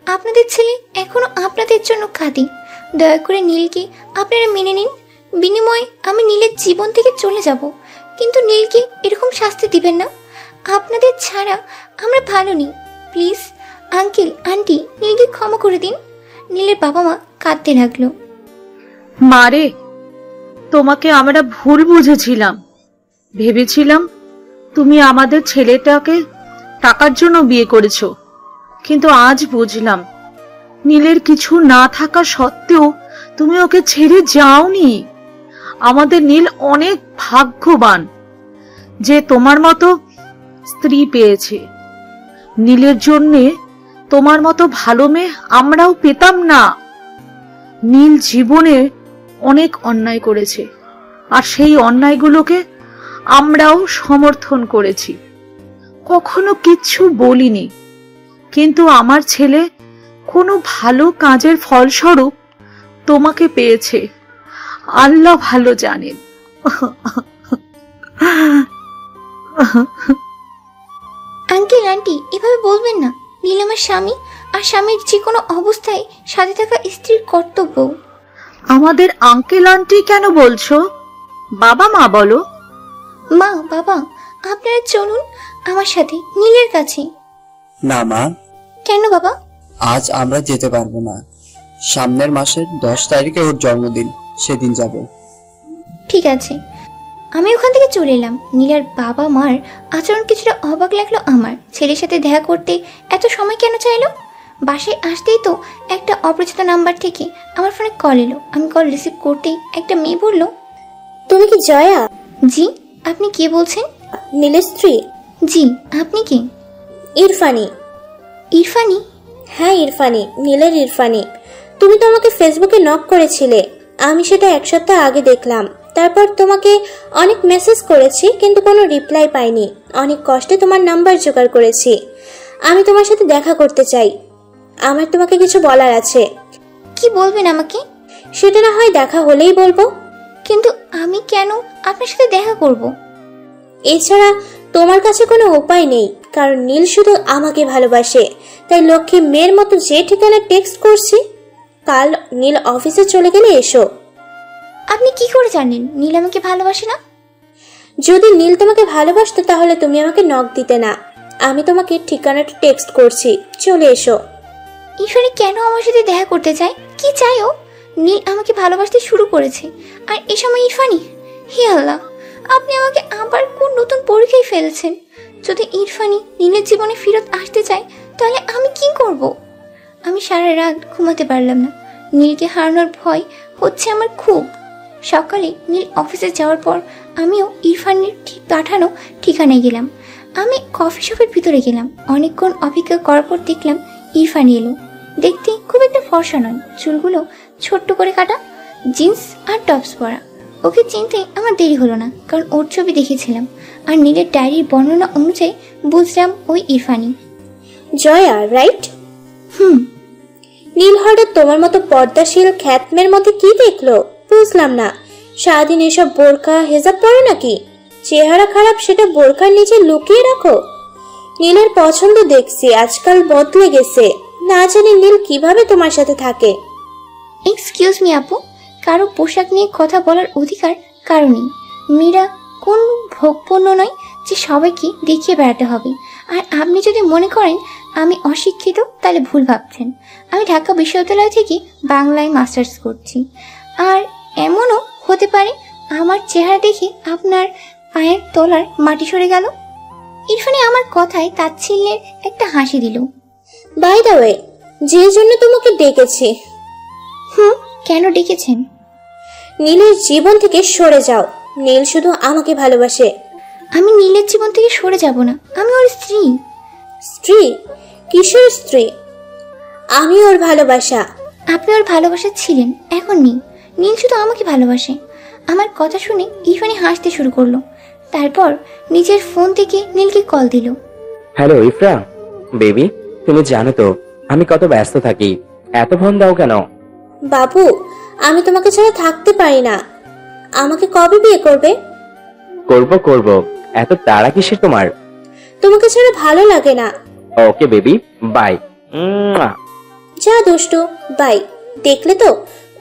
আপনাদের ছেলে এখনো আপনাদের জন্য কাঁদে। দয়া করে নীলকে আপনারা মেনে নিন। বিনিময়ে আমি নীলের জীবন থেকে চলে যাব, কিন্তু নীলকে এরকম শাস্তি দিবেন না। আপনাদের ছাড়া আমরা ভালো নেই। প্লিজ আঙ্কেল আন্টি, নীলকে ক্ষমা করে দিন। নীলের বাবা মা কাঁদতে লাগলো। মারে, তোমাকে আমরা ভুল বুঝেছিলাম। ভেবেছিলাম তুমি আমাদের ছেলেটাকে টাকার জন্য বিয়ে করেছো, কিন্তু আজ বুঝলাম নীলের কিছু না থাকা সত্ত্বেও তুমি ওকে ছেড়ে যাওনি। আমাদের নীল অনেক ভাগ্যবান যে তোমার মতো স্ত্রী পেয়েছে। নীলের জন্যে তোমার মতো ভালো মেয়ে আমরাও পেতাম না। নীল জীবনে অনেক অন্যায় করেছে, আর সেই অন্যায়গুলোকে আমরাও সমর্থন করেছি, কখনো কিচ্ছু বলিনি। কিন্তু আমার ছেলে কোনো ভালো কাজের ফলস্বরূপ তোমাকে পেয়েছে। আল্লাহ ভালো জানেন। আঙ্কেল আন্টি, এভাবে বলবেন না। নীল আমার স্বামী, আর স্বামীর যে কোনো অবস্থায় সাথে থাকা স্ত্রীর কর্তব্য। আমাদের আঙ্কেল আন্টি কেন বলছো? বাবা মা বলো। মা বাবা, আপনারা চলুন আমার সাথে নীলের কাছে। না মা। কেন বাবা? আজ আমরা যেতে পারবো না। সামনের মাসের 10 তারিখে ওর জন্মদিন, সেদিন যাব। ঠিক আছে। আমি ওখান থেকে চলে এলাম। নীলার বাবা মার আচরণ কিছুটা অবাক লাগলো আমার। ছেলের সাথে দেখা করতে এত সময় কেন চাইলো? বাসায় আসতেই তো একটা অপরিচিত নাম্বার থেকে আমার ফোনে কল এলো। আমি কল রিসিভ করতেই একটা মেয়ে বলল, তুমি কি জয়া? জি, আপনি কে বলছেন? নীলের স্ত্রী? জি, আপনি কে? ইরফানি। ইরফানি? হ্যাঁ ইরফানি, নীলের ইরফানি। তুমি তো আমাকে ফেসবুকে নক করেছিলে। আমি সেটা 1 সপ্তাহ আগে দেখলাম। তারপর তোমাকে অনেক মেসেজ করেছি কিন্তু কোনো রিপ্লাই পাইনি। অনেক কষ্টে তোমার নাম্বার জোগাড় করেছি। আমি তোমার সাথে দেখা করতে চাই। আমার তোমাকে কিছু বলার আছে। কি বলবেন আমাকে? সেটা না হয় দেখা হলেই বলবো। কিন্তু আমি কেন আপনার সাথে দেখা করব? এছাড়া তোমার কাছে কোনো উপায় নেই, কারণ নীল শুধু আমাকে ভালোবাসে। তাই লক্ষ্মী মেয়ের মতো যে ঠিকানা টেক্সট করছি, কাল নীল অফিসে চলে গেলে এসো। আপনি কি করে জানেন নীল আমাকে ভালোবাসে না? যদি নীল তোমাকে ভালোবাসতো তাহলে তুমি আমাকে নক দিতে না। আমি তোমাকে ঠিকানাটা টেক্সট করছি, চলে এসো। ঈশ্বরী কেন আমার সাথে দেখা করতে চায়? কি চাই ও? নীল আমাকে ভালোবাসতে শুরু করেছে, আর এ সময় ইরফানি? হে আল্লাহ, আপনি আমাকে আবার কোন নতুন পরীক্ষায় ফেলেছেন। যদি ইরফানি নীলের জীবনে ফেরত আসতে চায় তাহলে আমি কি করব? আমি সারা রাত ঘুমাতে পারলাম না। নীলকে হারানোর ভয় হচ্ছে আমার খুব। সকালে নীল অফিসে যাওয়ার পর আমিও ইরফানের পাঠানো ঠিকানায় গেলাম। আমি কফি শপের ভিতরে গেলাম। অনেকক্ষণ অপেক্ষা করার পর দেখলাম ইরফানি এলো। দেখতে খুব একটা ফর্সা নয়, চুলগুলো ছোট্ট করে কাটা, জিন্স আর টপস পরা। ওকে চিনতে আমার দেরি হলো না, কারণ ওর ছবি দেখেছিলাম আর নীলের ডায়েরির বর্ণনা অনুযায়ী বুঝলাম ওই ইরফানি। জয়া, রাইট? নীল হঠাৎ তোমার মতো পর্দাশীল খ্যাতমের মধ্যে কি দেখলো বুঝলাম না। সারাদিন এসব বোরকা হেজাব পরে নাকি? চেহারা খারাপ সেটা বোরকার নিচে লুকিয়ে রাখো। নীলের পছন্দ দেখছি আজকাল বদলে গেছে। না জানি নীল কিভাবে তোমার সাথে থাকে। এক্সকিউজ মি আপু, কারো পোশাক নিয়ে কথা বলার অধিকার কারো নেই। মীরা কোন ভোগপণ্য নয় যে সবাইকে দেখিয়ে বেড়াতে হবে। আর আপনি যদি মনে করেন আমি অশিক্ষিত তাহলে ভুল ভাবছেন। আমি ঢাকা বিশ্ববিদ্যালয় থেকে বাংলায় মাস্টার্স করছি। আর এমনও হতে পারে আমার চেহারা দেখে আপনার পায়ের তলার মাটি সরে গেল। ইরফানি আমার কথায় তাচ্ছিল্যের একটা হাসি দিল। বাই দ্য ওয়ে, যে জন্য তোমাকে ডেকেছি। কেন ডেকেছেন? নীলের জীবন থেকে সরে যাও। নীল শুধু আমাকে ভালোবাসে। আমি নীলের জীবন থেকে সরে যাব না, আমি ওর স্ত্রী। স্ত্রী? কিসের স্ত্রী? আমি ওর ভালোবাসা। আপনি ওর ভালোবাসা ছিলেন, এখন নেই। নীল শুধু আমাকে ভালোবাসে। আমার কথা শুনে ইরফানি হাসতে শুরু করলো। তারপর নিজের ফোন থেকে নীলকে কল দিল। হ্যালো ইফরা, বেবি, তুমি জানো তো আমি কত ব্যস্ত থাকি। এত ফোন দাও কেন? বাবু, আমি তোমাকে ছাড়া থাকতে পারি না। আমাকে কবে বিয়ে করবে? করব। এত তাড়া কিসের তোমার? তোমাকে ছাড়া ভালো লাগে না। Okay baby, bye. যা দুষ্টু, বাই। দেখলে তো,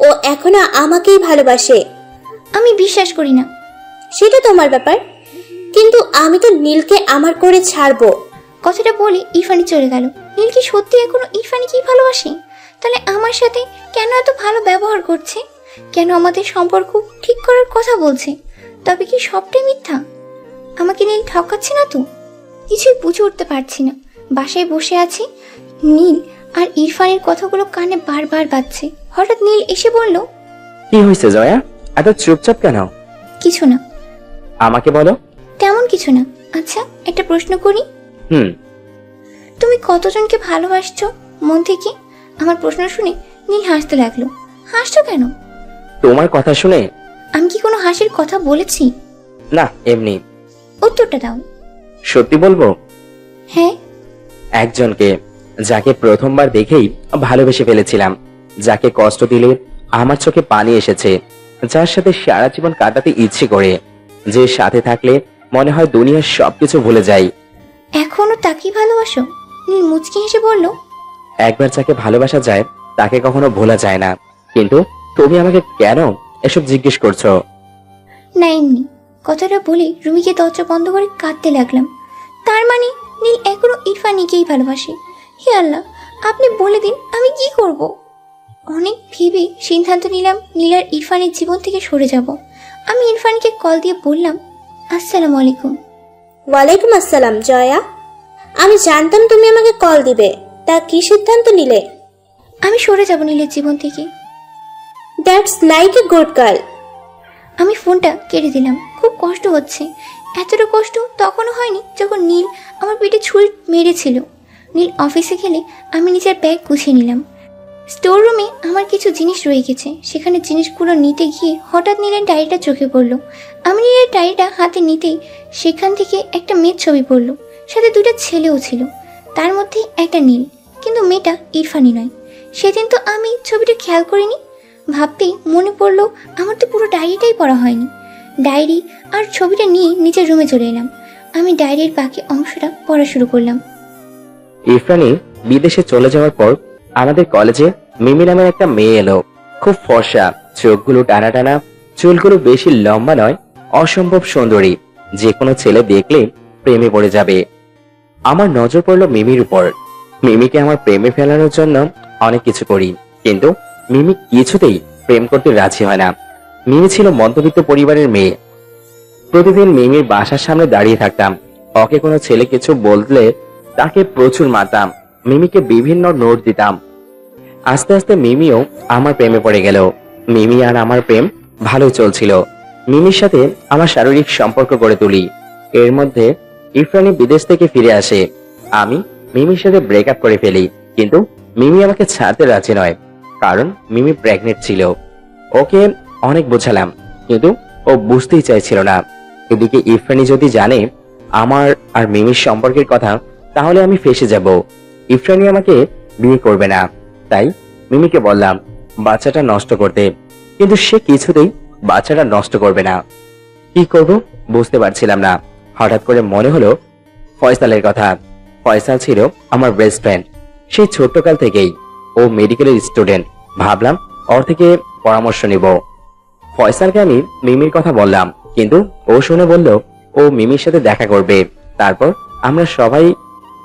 ও এখনো আমাকেই ভালোবাসে। আমি বিশ্বাস করি না। সেটা তোমার ব্যাপার, কিন্তু আমি তো নীলকে আমার করে ছাড়বো। কথাটা বলে ইরফানি চলে গেল। নীল কি সত্যি এখনো ইরফানিকেই ভালোবাসে? তাহলে আমার সাথে কেন এত ভালো ব্যবহার করছে? কেন আমাদের সম্পর্ক ঠিক করার কথা বলছে? তবে কি সবটাই মিথ্যা? আমাকে নীল ঠকাচ্ছে না তো? কিছুই বুঝে উঠতে পারছি না। বাসায় বসে আছি, নীল আর ইরফানের কথাগুলো কানে বারবার বাজছে। হঠাৎ নীল এসে বলল, কি হয়েছে জয়া, এত চুপচাপ কেন? কিছু না। আমাকে বলো। তেমন কিছু না। আচ্ছা, একটা প্রশ্ন করি। তুমি কতজনকে ভালোবাসছো মন থেকে? আমার প্রশ্ন শুনে নীল হাসতে লাগলো। হাসছো কেন? তোমার কথা শুনে। আমি কি কোনো হাসির কথা বলেছি? না, এমনি। উত্তরটা দাও। সত্যি বলবো? হ্যাঁ। একজনকে, যাকে প্রথমবার দেখেই ভালোবেসে ফেলেছিলাম, যাকে কষ্ট দিলে আমার চোখে পানি এসেছে, যার সাথে সারা জীবন কাটাতে ইচ্ছে করে, যে সাথে থাকলে মনে হয় দুনিয়ার সবকিছু ভুলে যাই। এখনো তাকেই ভালোবাসো? নীল মুচকি হেসে বলল, একবার যাকে ভালোবাসা যায় তাকে কখনো ভোলা যায় না। কিন্তু তুমি আমাকে কেন এসব জিজ্ঞেস করছো? না, এমনি। কথাটা বলে রুমিকে দরজা বন্ধ করে কাঁদতে লাগলাম। তার মানে নীল এখনো ইরফানিকেই ভালোবাসে। হে আল্লাহ, আপনি বলে দিন আমি কি করব? অনেক ভেবে সিদ্ধান্ত নিলাম নীল আর ইরফানের জীবন থেকে সরে যাব। আমি ইরফানকে কল দিয়ে বললাম, আসসালামু আলাইকুম। ওয়ালাইকুম আসসালাম জয়া। আমি জানতাম তুমি আমাকে কল দিবে। তা কি সিদ্ধান্ত নিলে? আমি সরে যাব নীলের জীবন থেকে। That's like a good girl. আমি ফোনটা কেটে দিলাম। খুব কষ্ট হচ্ছে। এতটা কষ্ট তখনও হয়নি যখন নীল আমার পেটে ছুরি মেরেছিল। নীল অফিসে গেলে আমি নিজের ব্যাগ গুছিয়ে নিলাম। স্টোর রুমে আমার কিছু জিনিস রয়ে গেছে, সেখানে জিনিসগুলো নিতে গিয়ে হঠাৎ নীলের ডায়েরিটা চোখে পড়লো। আমি নীলের ডায়েরিটা হাতে নিতেই সেখান থেকে একটা মেয়ের ছবি পড়লো, সাথে দুটো ছেলেও ছিল, তার মধ্যে একটা নীল, কিন্তু মেয়েটা ইরফানি নয়। সেদিন তো আমি ছবিটা খেয়াল করিনি, ভাবতেই মনে পড়লো আমার তো পুরো ডায়েরিটাই পড়া হয়নি। ডায়েরি আর ছবিটা নিয়ে নিজের রুমে চলে এলাম। আমি ডায়েরির বাকি অংশটা পড়া শুরু করলাম। ইরফানি বিদেশে চলে যাওয়ার পর আমাদের কলেজে মিমি নামের একটা মেয়ে এলো। খুব ফর্সা, চোখগুলো টানা টানা, চুলগুলো বেশি লম্বা নয়, অসম্ভব সুন্দরী, যে কোনো ছেলে দেখলে প্রেমে পড়ে যাবে। আমার নজর পড়লো মিমির উপর। মিমিকে আমার প্রেমে ফেলানোর জন্য অনেক কিছু করি, কিন্তু মিমি কিছুতেই প্রেম করতে রাজি হয় না। মিমি ছিল মধ্যবিত্ত পরিবারের মেয়ে। প্রতিদিন মিমির বাসার সামনে দাঁড়িয়ে থাকতাম। ওকে কোনো ছেলে কিছু বললে তাকে প্রচুর মারতাম, মিমিকে বিভিন্ন নোট দিতাম। আস্তে আস্তে মিমিও আমার প্রেমে পড়ে গেল। মিমি আর আমার প্রেম ভালোই চলছিল। মিমির সাথে আমার শারীরিক সম্পর্ক গড়ে তুলি। এর মধ্যে ইরফানি বিদেশ থেকে ফিরে আসে। আমি মিমির সাথে ব্রেকআপ করে ফেলি, কিন্তু মিমি আমাকে ছাড়তে রাজি নয়, কারণ মিমি প্রেগনেন্ট ছিল। ওকে অনেক বোঝালাম, কিন্তু ও বুঝতেই চাইছিল না। এদিকে ইরফানি যদি জানে আমার আর মিমির সম্পর্কের কথা, তাহলে আমি ফেঁসে যাব। ইরফানি আমাকে বিয়ে করবে না। তাই মিমিকে বললাম বাচ্চাটা নষ্ট করতে, কিন্তু সে কিছুতেই বাচ্চাটা নষ্ট করবে না। কি করব বুঝতে পারছিলাম না। হঠাৎ করে মনে হলো ফয়সালের কথা। ফয়সাল ছিল আমার বেস্ট ফ্রেন্ড, সেই ছোট্টকাল থেকেই। ও মেডিকেলের স্টুডেন্ট। ভাবলাম ওর থেকে পরামর্শ নিব। ফয়সালকে আমি মিমির কথা বললাম, কিন্তু ও শুনে বলল ও মিমির সাথে দেখা করবে, তারপর আমরা সবাই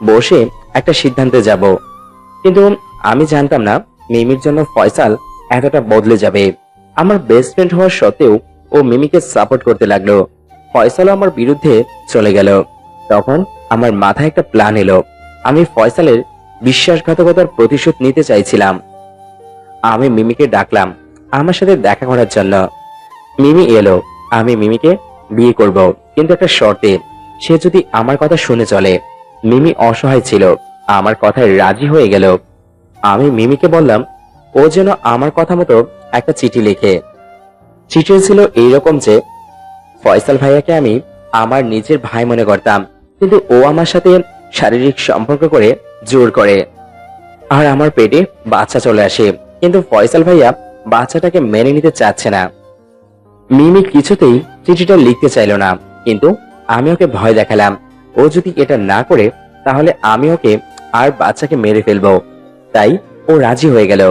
বসে একটা সিদ্ধান্তে যাব। কিন্তু আমি জানতাম না মিমির জন্য ফয়সাল এতটা বদলে যাবে। আমার বেস্ট ফ্রেন্ড হওয়ার সত্ত্বেও ও মিমিকে সাপোর্ট করতে লাগলো। ফয়সালও আমার বিরুদ্ধে চলে গেল। তখন আমার মাথায় একটা প্ল্যান এলো। আমি ফয়সালের বিশ্বাসঘাতকতার প্রতিশোধ নিতে চাইছিলাম। আমি মিমিকে ডাকলাম আমার সাথে দেখা করার জন্য। মিমি এলো। আমি মিমিকে বিয়ে করব, কিন্তু একটা শর্তে, সে যদি আমার কথা শুনে চলে। মিমি অসহায় ছিল, আমার কথায় রাজি হয়ে গেল। আমি মিমিকে বললাম ও যেন আমার কথা মতো একটা চিঠি লিখে। চিঠি ছিল এইরকম যে, ফয়সাল ভাইয়াকে আমি আমার নিজের ভাই মনে করতাম, কিন্তু ও আমার সাথে শারীরিক সম্পর্ক করে জোর করে, আর আমার পেটে বাচ্চা চলে আসে, কিন্তু ফয়সাল ভাইয়া বাচ্চাটাকে মেনে নিতে চাচ্ছে না। মিমি কিছুতেই চিঠিটা লিখতে চাইল না, কিন্তু আমি ওকে ভয় দেখালাম ও যদি এটা না করে তাহলে আমি ওকে আর বাচ্চাকে মেরে ফেলবো। তাই ও রাজি হয়ে গেল।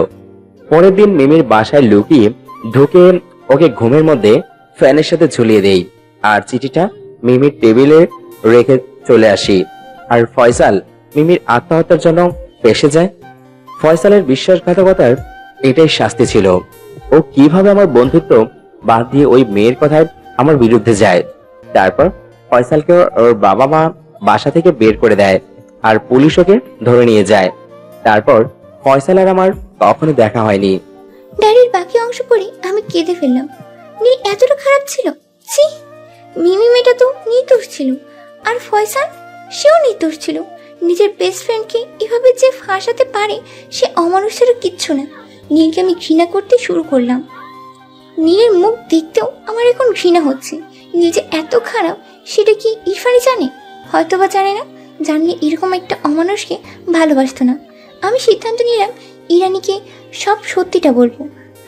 পরের দিন মিমির বাসায় লুকিয়ে ঢুকে ওকে ঘুমের মধ্যে ফ্যানের সাথে ঝুলিয়ে দেই, আর চিঠিটা মিমির টেবিলে রেখে চলে আসি। আর ফয়সাল মিমির আত্মহত্যার জন্য ফেঁসে যায়। ফয়সালের বিশ্বাসঘাতকতার এটাই শাস্তি ছিল। ও কিভাবে আমার বন্ধুত্ব বাদ দিয়ে ওই মেয়ের কথায় আমার বিরুদ্ধে যায়। তারপর ফয়সালকে ওর বাবা মা বাসা থেকে বের করে দেয়, আর পুলিশ ওকে ধরে নিয়ে যায়। তারপর ফয়সাল আর আমার কখনো দেখা হয়নি। ডায়েরির বাকি অংশ পড়ে আমি কেঁদে ফেললাম। নীল এতটা খারাপ ছিল? ছি! মিমি মেয়েটা তো নির্দোষ ছিল, আর ফয়সাল সেও নির্দোষ ছিল। নিজের বেস্ট ফ্রেন্ডকে এভাবে যে ফাঁসাতে পারে সে অমানুষেরও কিচ্ছু না। নীলকে আমি ঘৃণা করতে শুরু করলাম। নীলের মুখ দেখতেও আমার এখন ঘৃণা হচ্ছে। নীল যে এত খারাপ সেটা কি ইরফানি জানে? হয়তো বা জানে না। জানলে এরকম একটা অমানুষকে ভালোবাসতো না। আমি সিদ্ধান্ত নিলাম ইরানিকে সব সত্যিটা বলবো।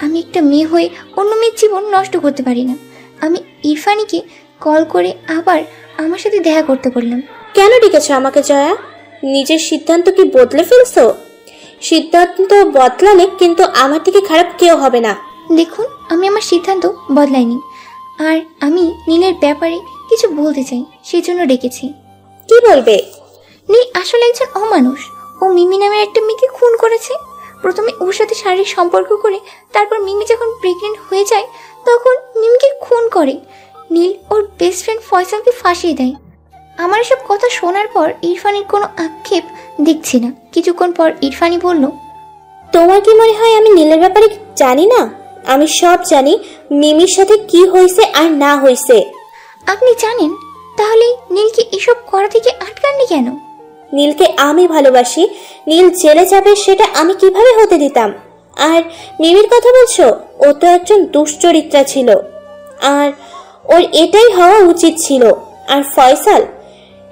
আমি একটা মেয়ে হয়ে অন্য মেয়ের জীবন নষ্ট করতে পারি না। আমি ইরফানিকে কল করে আবার আমার সাথে দেখা করতে বললাম। কেন ডেকেছো আমাকে জয়া? নিজের সিদ্ধান্ত কি বদলে ফেলছো? সিদ্ধান্ত বদলালে কিন্তু আমার থেকে খারাপ কেউ হবে না। দেখুন, আমি আমার সিদ্ধান্ত বদলাইনি, আর আমি নীলের ব্যাপারে কিছু বলতে চাই, সেই জন্য ডেকেছি। কি বলবে? নীল আসলে একজন অমানুষ। ও মিমি নামের একটা মেয়েকে খুন করেছে। প্রথমে ওর সাথে শারীরিক সম্পর্ক করে, তারপর মিমি যখন প্রেগনেন্ট হয়ে যায় তখন মিমিকে খুন করে। নীল ওর বেস্ট ফ্রেন্ড ফয়সালকে ফাঁসিয়ে দেয়। আমার এসব কথা শোনার পর ইরফানির কোনো আক্ষেপ দেখছি না। কিছুক্ষণ পর ইরফানি বলল, তোমার কি মনে হয় আমি নীলের ব্যাপারে জানি না? আমি সব জানি, মিমির সাথে কি হয়েছে আর না হয়েছে। আপনি জানেন? তাহলে নীলকে এসব করা থেকে আটকাননি কেন? নীলকে আমি ভালোবাসি। নীল জেলে যাবে সেটা আমি কিভাবে হতে দিতাম? আর মিমির কথা বলছো? ও তো একজন দুশ্চরিত্রা ছিল, আর ওর এটাই হওয়া উচিত ছিল। আর ফয়সাল,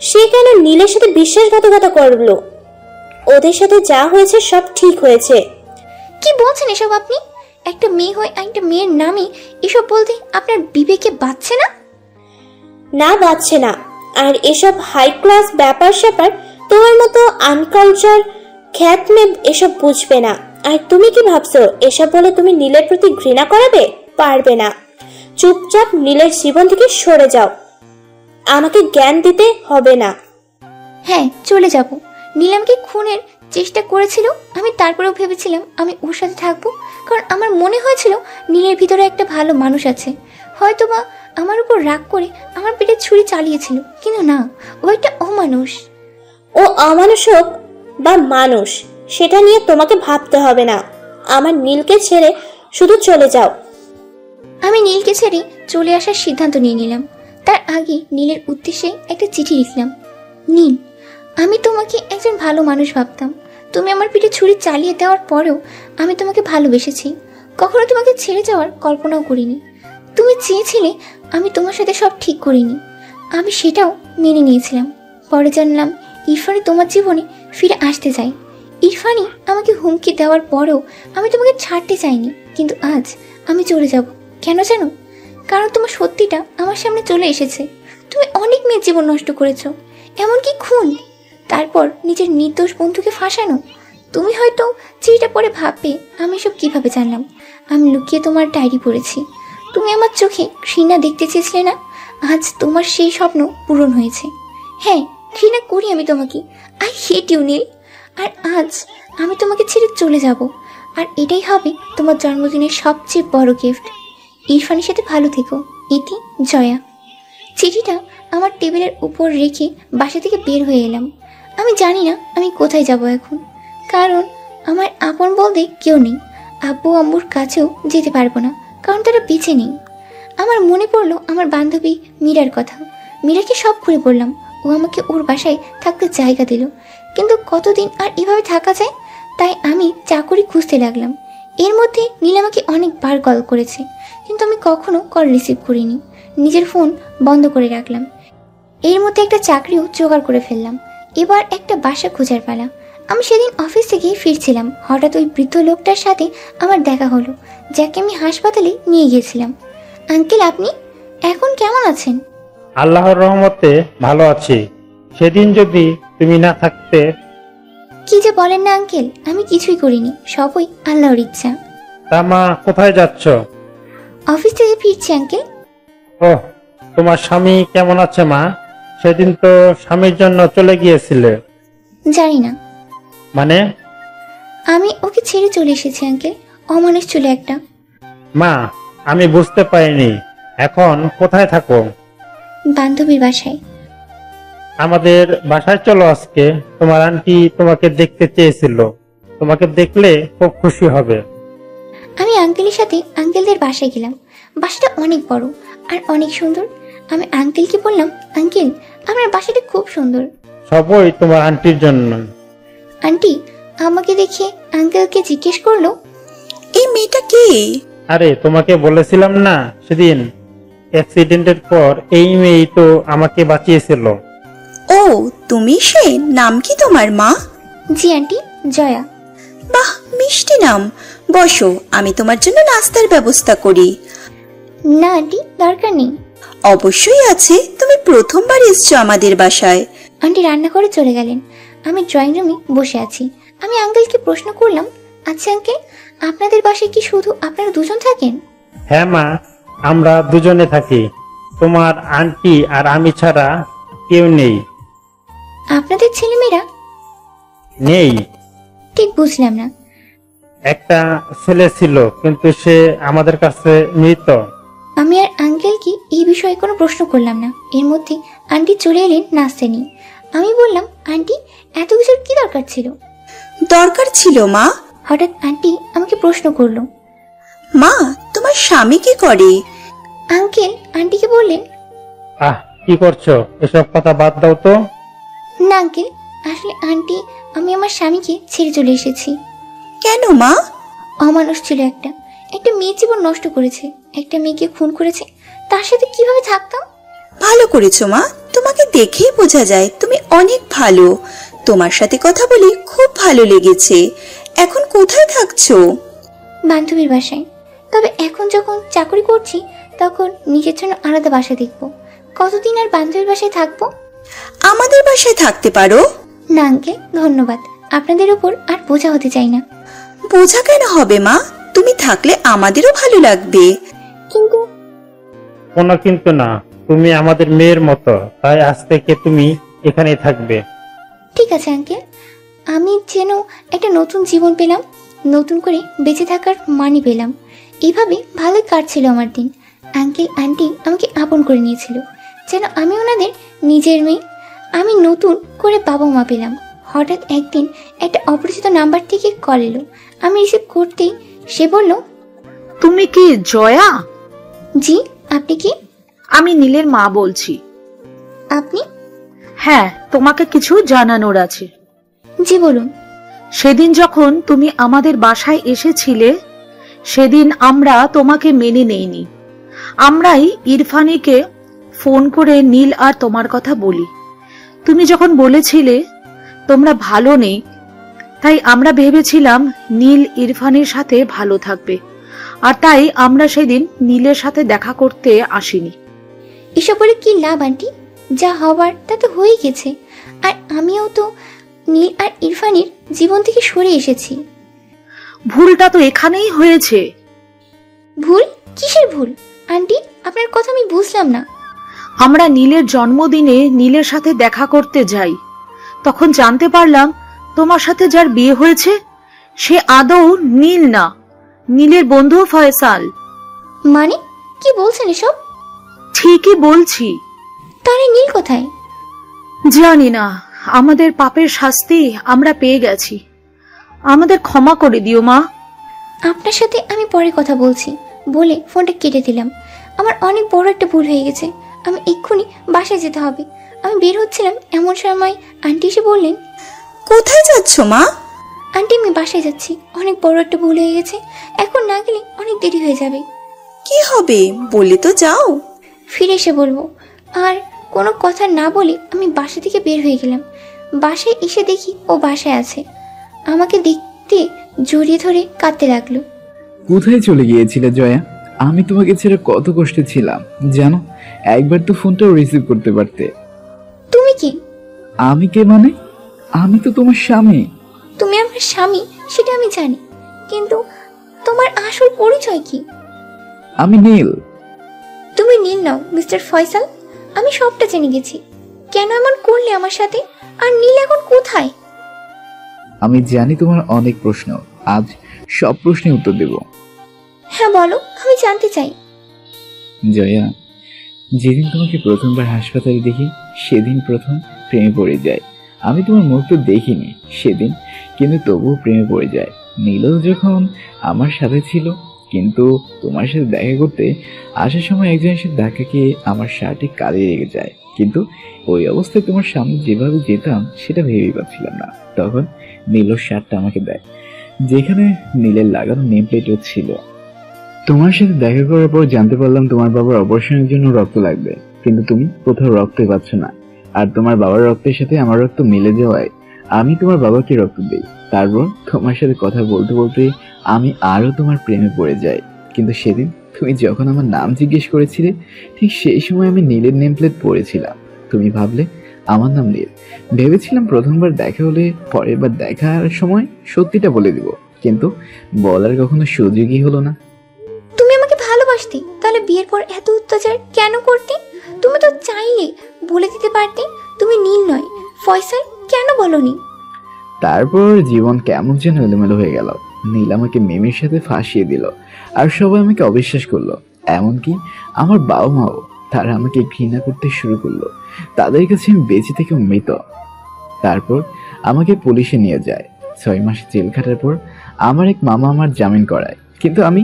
সে কেন নীলের সাথে বিশ্বাসঘাতকতা করলো? ওদের সাথে যা হয়েছে সব ঠিক হয়েছে। কি বলছেন এসব আপনি? একটা মেয়ে হয়ে একটা মেয়ের নামে এসব বলতে আপনার বিবেকে বাজছে না? না, বাচ্চে না। আর এসব হাই ক্লাস ব্যাপার স্যাপার তোমার মতো আনকালচার খ্যাত মেয়ে এসব বুঝবে না। আর তুমি কি ভাবছো এসব বলে তুমি নীলের প্রতি ঘৃণা করাবে? পারবে না। চুপচাপ নীলের জীবন থেকে সরে যাও, আমাকে জ্ঞান দিতে হবে না। হ্যাঁ, চলে যাব। নীলামকে খুনের চেষ্টা করেছিল, আমি তারপরেও ভেবেছিলাম আমি ওর সাথে থাকবো, কারণ আমার মনে হয়েছিল নীলের ভিতরে একটা ভালো মানুষ আছে। হয়তোবা আমার উপর রাগ করে আমার পেটে ছুরি চালিয়েছিল, কিন্তু না, ও একটা অমানুষ। ও অমানুষ হোক বা মানুষ, সেটা নিয়ে তোমাকে ভাবতে হবে না। আমার নীলকে ছেড়ে শুধু চলে যাও। আমি নীলকে ছেড়ে চলে আসার সিদ্ধান্ত নিয়ে নিলাম। তার আগে নীলের উদ্দেশ্যে একটা চিঠি লিখলাম। নীল, আমি তোমাকে একজন ভালো মানুষ ভাবতাম। তুমি আমার পিঠে ছুরি চালিয়ে দেওয়ার পরেও আমি তোমাকে ভালোবেসেছি। কখনো তোমাকে ছেড়ে যাওয়ার কল্পনাও করিনি। তুমি চেয়েছিলে আমি তোমার সাথে সব ঠিক করিনি, আমি সেটাও মেনে নিয়েছিলাম। পরে জানলাম ইরফানি তোমার জীবনে ফিরে আসতে চাই। ইরফানি আমাকে হুমকি দেওয়ার পরেও আমি তোমাকে ছাড়তে চাইনি, কিন্তু আজ আমি চলে যাব। কেন জানো? কারণ তোমার সত্যিটা আমার সামনে চলে এসেছে। তুমি অনেক মেয়ের জীবন নষ্ট করেছো, এমনকি খুন, তারপর নিজের নির্দোষ বন্ধুকে ফাঁসানো। তুমি হয়তো চিঠিটা পড়ে ভাববে আমি সব কিভাবে জানলাম। আমি লুকিয়ে তোমার ডায়েরি পড়েছি। তুমি আমার চোখে ঘৃণা দেখতে চেয়েছিলে না? আজ তোমার সেই স্বপ্ন পূরণ হয়েছে। হ্যাঁ, ঘৃণা করি আমি তোমাকে। আই হেট ইউ নীল। আর আজ আমি তোমাকে ছেড়ে চলে যাব, আর এটাই হবে তোমার জন্মদিনের সবচেয়ে বড় গিফট। ইরফানের সাথে ভালো থেকো। ইতি, জয়া। চিঠিটা আমার টেবিলের উপর রেখে বাসা থেকে বের হয়ে এলাম। আমি জানি না আমি কোথায় যাব এখন, কারণ আমার আপন বলতে কেউ নেই। আব্বু আম্মুর কাছেও যেতে পারবো না, কারণ তারা বেঁচে নেই। আমার মনে পড়লো আমার বান্ধবী মীরার কথা। মীরাকে সব খুলে বললাম। ও আমাকে ওর বাসায় থাকতে জায়গা দিল, কিন্তু কতদিন আর এভাবে থাকা যায়? তাই আমি চাকরি খুঁজতে লাগলাম। এর মধ্যে নীল আমাকে অনেকবার কল করেছে, কিন্তু আমি কখনো কল রিসিভ করিনি। নিজের ফোন বন্ধ করে রাখলাম। এর মধ্যে একটা চাকরিও জোগাড় করে ফেললাম। এবার একটা বাসা খোঁজার পালা। আমি সেদিন অফিস থেকে ফিরছিলাম, হঠাৎ ওই বৃদ্ধ লোকটার সাথে আমার দেখা হলো, যাকে আমি হাসপাতালে নিয়ে গিয়েছিলাম। আঙ্কেল, আপনি এখন কেমন আছেন? আল্লাহর রহমতে ভালো আছি। সেদিন যদি তুমি না থাকতে। কি যে বলেন না আঙ্কেল, আমি কিছুই করিনি, সবই আল্লাহর ইচ্ছা। তা মা, কোথায় যাচ্ছ? অফিস থেকে ফিরছি আঙ্কেল। ওহ, তোমার স্বামী কেমন আছে মা? সেদিন তো স্বামীর জন্য চলে গিয়েছিলে। জানি না, মানে? আমি ওকে ছেড়ে চলে এসেছি আঙ্কেল। অমানুষ ছিল একটা। মা, আমি বুঝতে পারিনি। এখন কোথায় থাকো? বান্ধবীর বাসায়। আমাদের বাসায় চলো আজকে। তোমার আন্টি তোমাকে দেখতে চেয়েছিল। তোমাকে দেখলে খুব খুশি হবে। আমি আঙ্কেলের সাথে আঙ্কেলদের বাসায় গেলাম। বাসাটা অনেক বড় আর অনেক সুন্দর। আমি আঙ্কেলকে বললাম, আঙ্কেল, আপনার বাসাটা খুব সুন্দর। সবই তোমার আন্টির জন্য। আন্টি আমাকে দেখে আঙ্কেলকে জিজ্ঞেস করলো, এই মেয়েটা কে? আরে, তোমাকে বলেছিলাম না সেদিন অ্যাক্সিডেন্টের পর এই মেয়েই তো আমাকে বাঁচিয়েছিল। ও, তুমি সে? নাম কি তোমার মা? জি আন্টি, জয়া। বাহ, মিষ্টি নাম। বসো, আমি তোমার জন্য নাস্তার ব্যবস্থা করি। না আন্টি, দরকার নেই। অবশ্যই আছে, তুমি প্রথমবার এসছো আমাদের বাসায়। আন্টি রান্না করে চলে গেলেন। আমি ড্রয়িং রুমে বসে আছি। আমি আঙ্কেলকে প্রশ্ন করলাম, আচ্ছা আঙ্কেল, আপনাদের বাসায় কি শুধু আপনারা দুজন থাকেন? হ্যাঁ মা, আমরা দুজনে থাকি। তোমার আন্টি আর আমি ছাড়া কেউ নেই। আপনাদের ছেলেমেয়েরা? নেই। ঠিক বুঝলাম না। একটা ছেলে ছিল, কিন্তু সে আমাদের কাছে মৃত। আমি আর আঙ্কেলকে এই বিষয়ে কোনো প্রশ্ন করলাম না। এর মধ্যে আন্টি চলে এলেন নাস্তা নিয়ে। আমি বললাম, আন্টি, এত কিছুর কি দরকার ছিল? দরকার ছিল মা। হঠাৎ আন্টি আমাকে প্রশ্ন করলো, মা, তোমার স্বামী কি করে? আঙ্কেল আন্টিকে বললেন, কি করছো? এসব কথা বাদ দাও তো। না আঙ্কেল, আসলে আন্টি, আমি আমার স্বামীকে ছেড়ে চলে এসেছি। কেন মা? অমানুষ ছিল একটা একটা মেয়ের জীবন নষ্ট করেছে, একটা মেয়েকে খুন করেছে। তার সাথে কিভাবে থাকতাম? ভালো করেছো মা, তোমাকে দেখেই বোঝা যায় তুমি অনেক ভালো। তোমার সাথে কথা বলে খুব ভালো লেগেছে। এখন কোথায় থাকছো? বান্ধবীর বাসায়। তবে এখন যখন চাকরি করছি তখন নিজের জন্য আলাদা বাসা দেখব। কতদিন আর বান্ধবীর বাসায় থাকবো? আমাদের বাসায় থাকতে পারো। না আঙ্কেল, ধন্যবাদ। আপনাদের উপর আর বোঝা হতে চাই না। বোঝা কেন হবে মা, তুমি থাকলে আমাদেরও ভালো লাগবে। কিন্তু কোনো কিন্তু না, তুমি আমাদের মেয়ের মতো, তাই আজ থেকে তুমি এখানেই থাকবে। ঠিক আছে আঙ্কেল, আমি যেন একটা নতুন জীবন পেলাম, নতুন করে বেঁচে থাকার মানি পেলাম। এইভাবে ভালোই কাটছিল আমার দিন। আঙ্কেল আন্টি আমাকে আপন করে নিয়েছিল, যেন আমি ওনাদের নিজের মেয়ে। আমি নতুন করে বাবা মা পেলাম। হঠাৎ একদিন একটা অপরিচিত নাম্বার থেকে কল এলো। আমি রিসিভ করতেই সে বলল, তুমি কি জয়া? জি, আপনি কি? আমি নীলের মা বলছি। আপনি? হ্যাঁ, তোমাকে কিছু জানানোর আছে। জি বলুন। সেদিন যখন তুমি আমাদের বাসায় এসেছিলে সেদিন আমরা তোমাকে মেনে নেইনি। আমরাই ইরফানিকে ফোন করে নীল আর তোমার কথা বলি। তুমি যখন বলেছিলে তোমরা ভালো নেই, তাই আমরা ভেবেছিলাম নীল ইরফানের সাথে ভালো থাকবে, আর তাই আমরা সেদিন নীলের সাথে দেখা করতে আসিনি। এসব বলে কি লাভ আন্টি? যা হবার তা তো হয়ে গেছে। আর আমিও তো নীল আর ইরফানের জীবন থেকে সরে এসেছি। ভুলটা তো এখানেই হয়েছে। ভুল? কিসের ভুল আন্টি? আপনার কথা আমি বুঝলাম না। আমরা নীলের জন্মদিনে নীলের সাথে দেখা করতে যাই, তখন জানতে পারলাম তোমার সাথে যার বিয়ে হয়েছে সে আদৌ নীল না, নীলের বন্ধু ফয়সাল। মানে কি বলছেন এসব? ঠিকই বলছি। তাহলে নীল কোথায়? জানি না, আমাদের পাপের শাস্তি আমরা পেয়ে গেছি। আমাদের ক্ষমা করে দিও মা। আপনার সাথে আমি পরে কথা বলছি বলে ফোনটা কেটে দিলাম। আমার অনেক বড় একটা ভুল হয়ে গেছে। আমি এক্ষুনি বাসায় যেতে হবে। আমি বের হচ্ছিলাম, এমন সময় আন্টি এসে বললেন, কোথায় যাচ্ছ মা? আন্টি আমি বাসায় যাচ্ছি, অনেক বড় একটা ভুল হয়ে গেছে। এখন না গেলে অনেক দেরি হয়ে যাবে। কি হবে বলে তো যাও। ফিরে এসে বলবো। আর কোনো কথা না বলে আমি বাসা থেকে বের হয়ে গেলাম। বাসায় এসে দেখি ও বাসায় আছে। আমাকে দেখতে জড়িয়ে ধরে কাঁদতে লাগলো। কোথায় চলে গিয়েছিলে জয়া? আমি তোমাকে ছেড়ে কত কষ্টে ছিলাম জানো। একবার তো ফোনটাও রিসিভ করতে পারতে। তুমি কি? আমি কে মানে? আমি তো তোমার স্বামী। তুমি আমার স্বামী সেটা আমি জানি, কিন্তু তোমার আসল পরিচয় কি? আমি নীল। তুমি নীল নাও মিস্টার ফয়সাল। আমি সবটা জেনে গেছি। কেন এমন করলে আমার সাথে? আর নীল এখন কোথায়? আমি জানি তোমার অনেক প্রশ্ন, আজ সব প্রশ্নের উত্তর দেব। হ্যাঁ বলো, আমি জানতে চাই। জয়া, যেদিন তোমাকে প্রথমবার হাসপাতালে দেখি সেদিন প্রথম প্রেমে পড়ে যায়। আমি তোমার মুখ তো দেখিনি সেদিন, কিন্তু তবুও প্রেমে পড়ে যায়। নীলও যখন আমার সাথে ছিল, কিন্তু তোমার সাথে দেখা করতে আসার সময় একজনের সাথে ধাক্কা খেয়ে আমার শার্টে কালি লেগে যায়। কিন্তু ওই অবস্থায় তোমার সামনে যেভাবে যেতাম সেটা ভেবেই পাচ্ছিলাম না। তখন নীলর শার্টটা আমাকে দেয়, যেখানে নীলের লাগানো নেম প্লেটও ছিল। তোমার সাথে দেখা করার পর জানতে পারলাম তোমার বাবার অপারেশনের জন্য রক্ত লাগবে, কিন্তু তুমি কোথাও রক্তই পাচ্ছ না। আর তোমার বাবার রক্তের সাথে আমার রক্ত মিলে যাওয়ায় আমি তোমার বাবাকে রক্ত দিই। তারপর তোমার সাথে কথা বলতে বলতে আমি আরো তোমার প্রেমে পড়ে যাই। কিন্তু সেদিন তুমি যখন আমার নাম জিজ্ঞেস করেছিলে, ঠিক সেই সময় আমি নীলের নেম প্লেট পড়েছিলাম। তুমি ভাবলে আমার নাম নীল। ভেবেছিলাম প্রথমবার দেখা হলে পরের বার দেখার সময় সত্যিটা বলে দিব, কিন্তু বলার কখনো সুযোগই হলো না। তুমি আমাকে ভালোবাসতে, তাহলে বিয়ের পর এত অত্যাচার কেন করতে? তুমি তো চাইলে বলে দিতে পারতে তুমি নীল নয় ফয়সাল। কেন বলনি? তারপর জীবন কেমন যেন এলোমেলো হয়ে গেল। নীল আমাকে মেমের সাথে ফাঁসিয়ে দিল, আর সবাই আমাকে অবিশ্বাস করলো। এমনকি আমার বাবা মাও, তারা আমাকে ঘৃণা করতে শুরু করলো। তাদের কাছে আমি বেঁচে থেকে মৃত। তারপর আমাকে পুলিশে নিয়ে যায়। 6 মাস জেল খাটার পর আমার এক মামা আমার জামিন করায়, কিন্তু আমি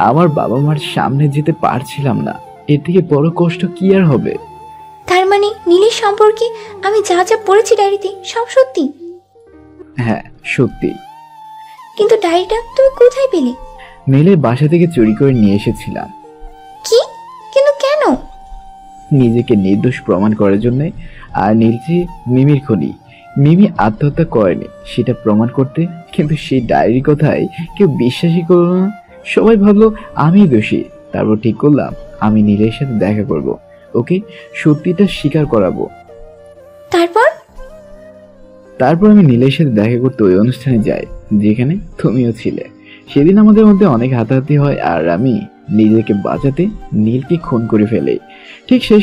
আমার বাবা মার সামনে যেতে পারছিলাম না। এর থেকে বড় কষ্ট কি আর হবে? তার মানে নীলের সম্পর্কে আমি যা যা পড়েছি ডায়েরিতে সব সত্যি? হ্যাঁ সত্যি। কিন্তু ডায়েরিটা তুমি কোথায় পেলে? নীলের বাসা থেকে চুরি করে নিয়ে এসেছিলাম কি? কিন্তু কেন? নিজেকে নির্দোষ প্রমাণ করার জন্য। আর নীল যে মিমির খুনি, মিমি আত্মহত্যা করেনি সেটা প্রমাণ করতে। কিন্তু সেই ডায়েরির কথায় কেউ বিশ্বাসই করলো না, সবাই ভাবলো আমি দোষী। তারপর ঠিক করলাম আমি নীলের সাথে দেখা করব, ওকে সত্যিটা স্বীকার করাবো। তারপর আমি নীলের সাথে দেখা করতে ওই অনুষ্ঠানে যাই যেখানে তুমিও ছিলে। সেদিন আমাদের মধ্যে অনেক হাতাহাতি হয় আর আমি নিজেকে বাঁচাতে নীলকে খুন করে ফেলে। ঠিক সেই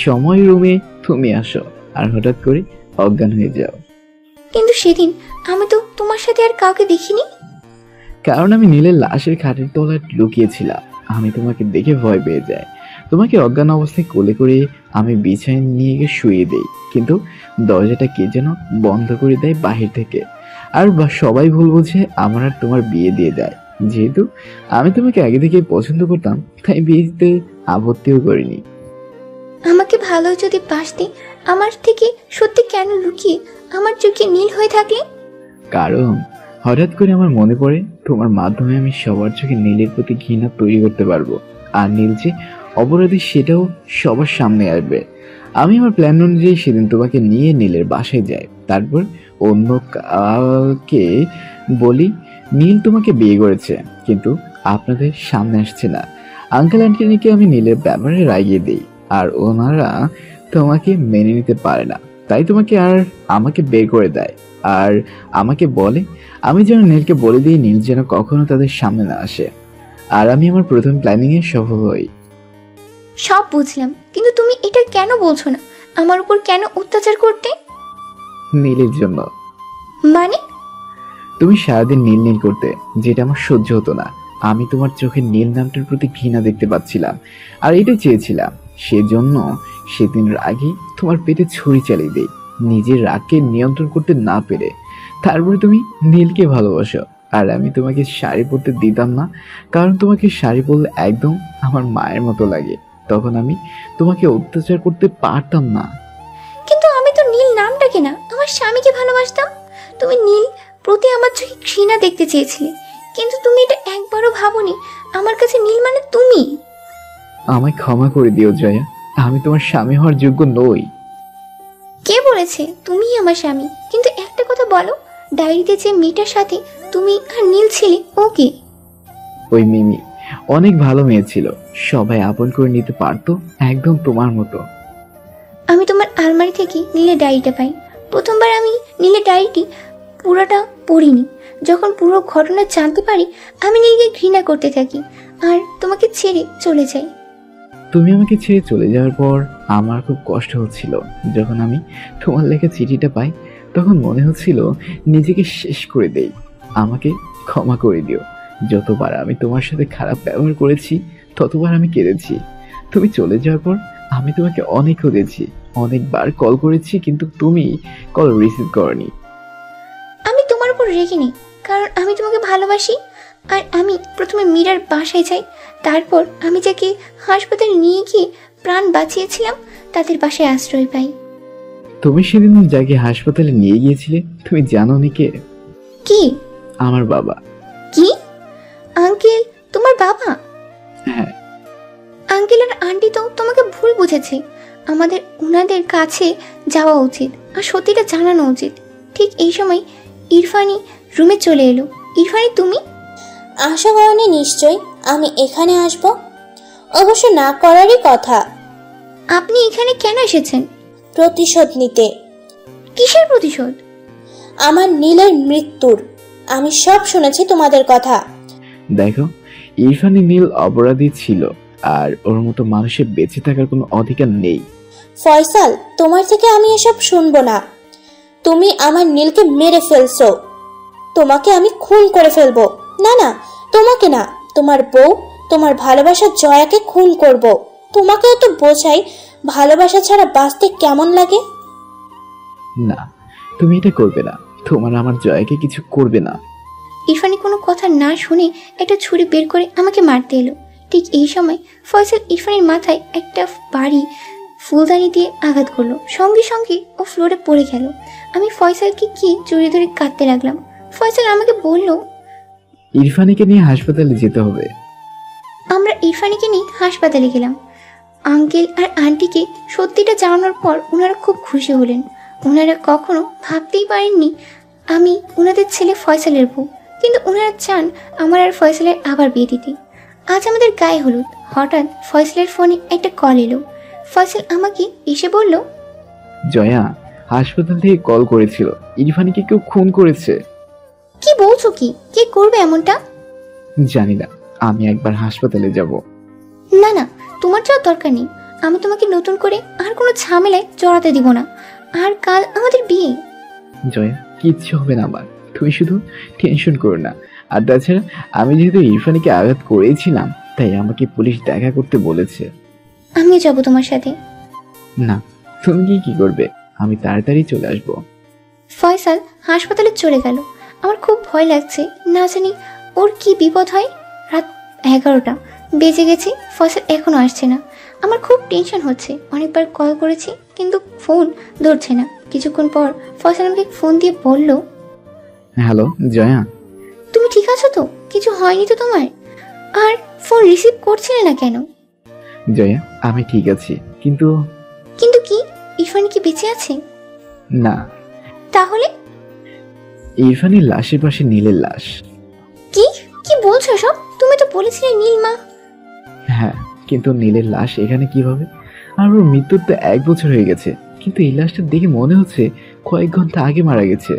সময় রুমে তুমি আসো আর হঠাৎ করে অজ্ঞান হয়ে যাও। কিন্তু সেদিন আমি তো তোমার সাথে আর কাউকে দেখিনি। কারণ আমি নীলের লাশের খাটের তলায় লুকিয়েছিলাম। আমি তোমাকে দেখে ভয় পেয়ে যাই, তোমাকে অজ্ঞান অবস্থায় কোলে করে আমি বিছানায় নিয়ে গিয়ে শুয়ে দেই, কিন্তু দরজাটা কে যেন বন্ধ করে দেয় বাহির থেকে। আর সবাই ভুল বুঝে আমার আর তোমার বিয়ে দিয়ে দেয়। যেহেতু আমি তোমাকে আগে থেকে পছন্দ করতাম তাই বিয়ে দিতে আপত্তিও করিনি। আমাকে ভালো যদি বাসতে আমার থেকে সত্যি কেন লুকিয়ে আমার চোখে নীল হয়ে থাকলে? কারণ হঠাৎ করে আমার মনে পড়ে তোমার মাধ্যমে আমি সবার চোখে নীলের প্রতি ঘৃণা তৈরি করতে পারবো, আর নীল যে অপরাধী সেটাও সবার সামনে আসবে। আমি আমার প্ল্যান অনুযায়ী সেদিন তোমাকে নিয়ে নীলের বাসায় যাই। তারপর অন্য কাউকে বলি নীল তোমাকে বিয়ে করেছে, কিন্তু আপনাদের সামনে আসছে না। আঙ্কেল আন্টিকে আমি নীলের ব্যাপারে রাগিয়ে দিই আর ওনারা তোমাকে মেনে নিতে পারে না, তাই তোমাকে আর আমাকে বের করে দেয়। আর আমাকে বলে আমি যেন নীলকে বলে দিই নীল যেন কখনো তাদের সামনে না আসে। আর আমি আমার প্রথম প্ল্যানিং এ সফল হই। সব বুঝলাম, কিন্তু তুমি এটা কেন বলছো না? আমার উপর কেন অত্যাচার করতে? নীলের জন্য। মানে? তুমি সারাদিন নীল নীল করতে, যেটা আমার সহ্য হতো না। আমি তোমার চোখে নীল নামটার প্রতি ঘৃণা দেখতে পাচ্ছিলাম আর এটা চেয়েছিলাম। সেজন্য সেদিন রাগে তোমার পেটে ছুরি চালিয়ে দেই, নিজের রাগকে নিয়ন্ত্রণ করতে না পেরে। তারপরে তুমি নীলকে ভালোবাসো আর আমি তোমাকে শাড়ি পরতে দিতাম না, কারণ তোমাকে শাড়ি পরলে একদম আমার মায়ের মতো লাগে। তখন আমি তোমাকে অত্যাচার করতে পারতাম না। কিন্তু আমি তো নীল নামটাকে না, আমার স্বামীকে ভালোবাসতাম। তুমি নীল প্রতি আমার চোখে ঘৃণা দেখতে চেয়েছিলে, কিন্তু তুমি এটা একবারও ভাবোনি আমার কাছে নীল মানে তুমি। আমায় ক্ষমা করে দিও জয়া, আমি তোমার স্বামী হওয়ার যোগ্য নই। কে বলেছে তুমিই আমার স্বামী? কিন্তু একটা কথা বলো, ডায়েরিতে যে মেয়েটার সাথে তুমি আর নীল ছিলে ও কে? ওই মিমি অনেক ভালো মেয়ে ছিল, সবাই আপন করে নিতে পারতো, একদম তোমার মতো। আমি তোমার আলমারি থেকে নীলের ডায়েরিটা পাই। প্রথমবার আমি নীলের ডায়েরিটি পুরোটা পড়িনি। যখন পুরো ঘটনা জানতে পারি আমি নীলকে ঘৃণা করতে থাকি আর তোমাকে ছেড়ে চলে যাই। তুমি আমাকে ছেড়ে চলে যাওয়ার পর আমার খুব কষ্ট হচ্ছিল। যখন আমি তোমার লেখা চিঠিটা পাই তখন মনে হচ্ছিল নিজেকে শেষ করে দেই। আমাকে ক্ষমা করে দিও। যতবার আমি তোমার সাথে খারাপ ব্যবহার করেছি ততবার আমি কেঁদেছি। তুমি চলে যাওয়ার পর আমি তোমাকে অনেক খুঁজেছি, অনেকবার কল করেছি, কিন্তু তুমি কল রিসিভ করনি। আমি তোমার উপর রেগে নেই, কারণ আমি তোমাকে ভালোবাসি। আর আমি প্রথমে মীরার বাসায় যাই, তারপর আমি যাকে হাসপাতালে নিয়ে গিয়ে প্রাণ বাঁচিয়েছিলাম তাদের বাসায় আশ্রয় পাই। তুমি সেদিন যাকে হাসপাতালে নিয়ে গিয়েছিলে তুমি জানো নি কে? কি? আমার বাবা। কি? আঙ্কেল তোমার বাবা? হ্যাঁ। আঙ্কেল আর আন্টি তো তোমাকে ভুল বুঝেছে। আমাদের ওনাদের কাছে যাওয়া উচিত আর সত্যিটা জানানো উচিত। ঠিক এই সময় ইরফানি রুমে চলে এলো। ইরফানি তুমি? আশা করনি নিশ্চয় আমি এখানে আসব? অবশ্য না করারই কথা। আপনি এখানে কেন এসেছেন? প্রতিশোধ নিতে। কিসের প্রতিশোধ? আমার নীলের মৃত্যুর। আমি সব শুনেছি তোমাদের কথা। দেখো, ইরফানি নীল অপরাধী ছিল আর ওর মতো মানুষের বেঁচে থাকার কোনো অধিকার নেই। ফয়সাল, তোমার থেকে আমি এসব শুনবো না। তুমি আমার নীলকে মেরে ফেলছো, তোমাকে আমি খুন করে ফেলবো। না না, তোমাকে না, তোমার বউ, তোমার ভালোবাসার জয়াকে খুন করব। তোমাকেও তো বোঝাই ভালোবাসা ছাড়া বাঁচতে কেমন লাগে। না, তুমি এটা করবে না। তোমার আমার জয়াকে কিছু করবে না। ইরফানি কোনো কথা না শুনে একটা ছুরি বের করে আমাকে মারতে এলো। ঠিক এই সময় ফয়সাল ইরফানির মাথায় একটা বাড়ি ফুলদানি দিয়ে আঘাত করলো। সঙ্গে সঙ্গে ও ফ্লোরে পড়ে গেল। আমি ফয়সালকে কি জড়িয়ে ধরে কাঁদতে লাগলাম। ফয়সাল আমাকে বলল, ইরফানিকে নিয়ে হাসপাতালে যেতে হবে। আমরা ইরফানিকে নিয়ে হাসপাতালে গেলাম। আঙ্কেল আর আন্টিকে সত্যিটা জানানোর পর ওনারা খুব খুশি হলেন। ওনারা কখনো ভাবতেই পারেননি আমি ওনাদের ছেলে ফয়সালের বউ, কিন্তু ওনারা চান আমার আর ফয়সালের আবার বিয়ে দিতে। আজ আমাদের গায়ে হলুদ। হঠাৎ ফয়সালের ফোনে একটা কল এলো। ফয়সাল আমাকে এসে বলল, জয়া হাসপাতাল থেকে কল করেছিল, ইরফানিকে কেউ খুন করেছে। কি বলছো? কি কে করবে এমনটা? জানি না, আমি একবার হাসপাতালে যাব। না না, তোমার যাওয়ার দরকার নেই। আমি তোমাকে নতুন করে আর কোনো ঝামেলায় জড়াতে দিব না। আর কাল আমাদের বিয়ে। জয়া কিচ্ছু হবে না আমার, তুমি শুধু টেনশন করো না। আর তাছাড়া আমি যেহেতু ইরফানিকে আঘাত করেছিলাম, তাই আমাকে পুলিশ দেখা করতে বলেছে। আমি যাব তোমার সাথে। না, তুমি কি করবে? আমি তাড়াতাড়ি চলে আসবো। ফয়সাল হাসপাতালে চলে গেল। আমার খুব ভয় লাগছে, না জানি ওর কি বিপদ হয়। রাত 11টা বেজে গেছে, ফয়সাল এখনো আসছে না। আমার খুব টেনশন হচ্ছে। অনেকবার কল করেছি কিন্তু ফোন ধরছে না। কিছুক্ষণ পর ফয়সাল আমাকে ফোন দিয়ে বলল, হ্যালো জয়া, তুমি ঠিক আছো তো? কিছু হয়নি তো তোমার? আর ফোন রিসিভ করছিলে না কেন? জয়া আমি ঠিক আছি, কিন্তু কিন্তু কি? ইরফান কি বেঁচে আছে? না। তাহলে? ইরফানের লাশের পাশে নীলের লাশ। কি কি বলছো সব? তুমি তো বলেছিলে নীল মা। হ্যাঁ, কিন্তু নীলের লাশ এখানে কিভাবে? আর ওর মৃত্যুর তো 1 বছর হয়ে গেছে, কিন্তু এই লাশটা দেখে মনে হচ্ছে কয়েক ঘন্টা আগে মারা গেছে।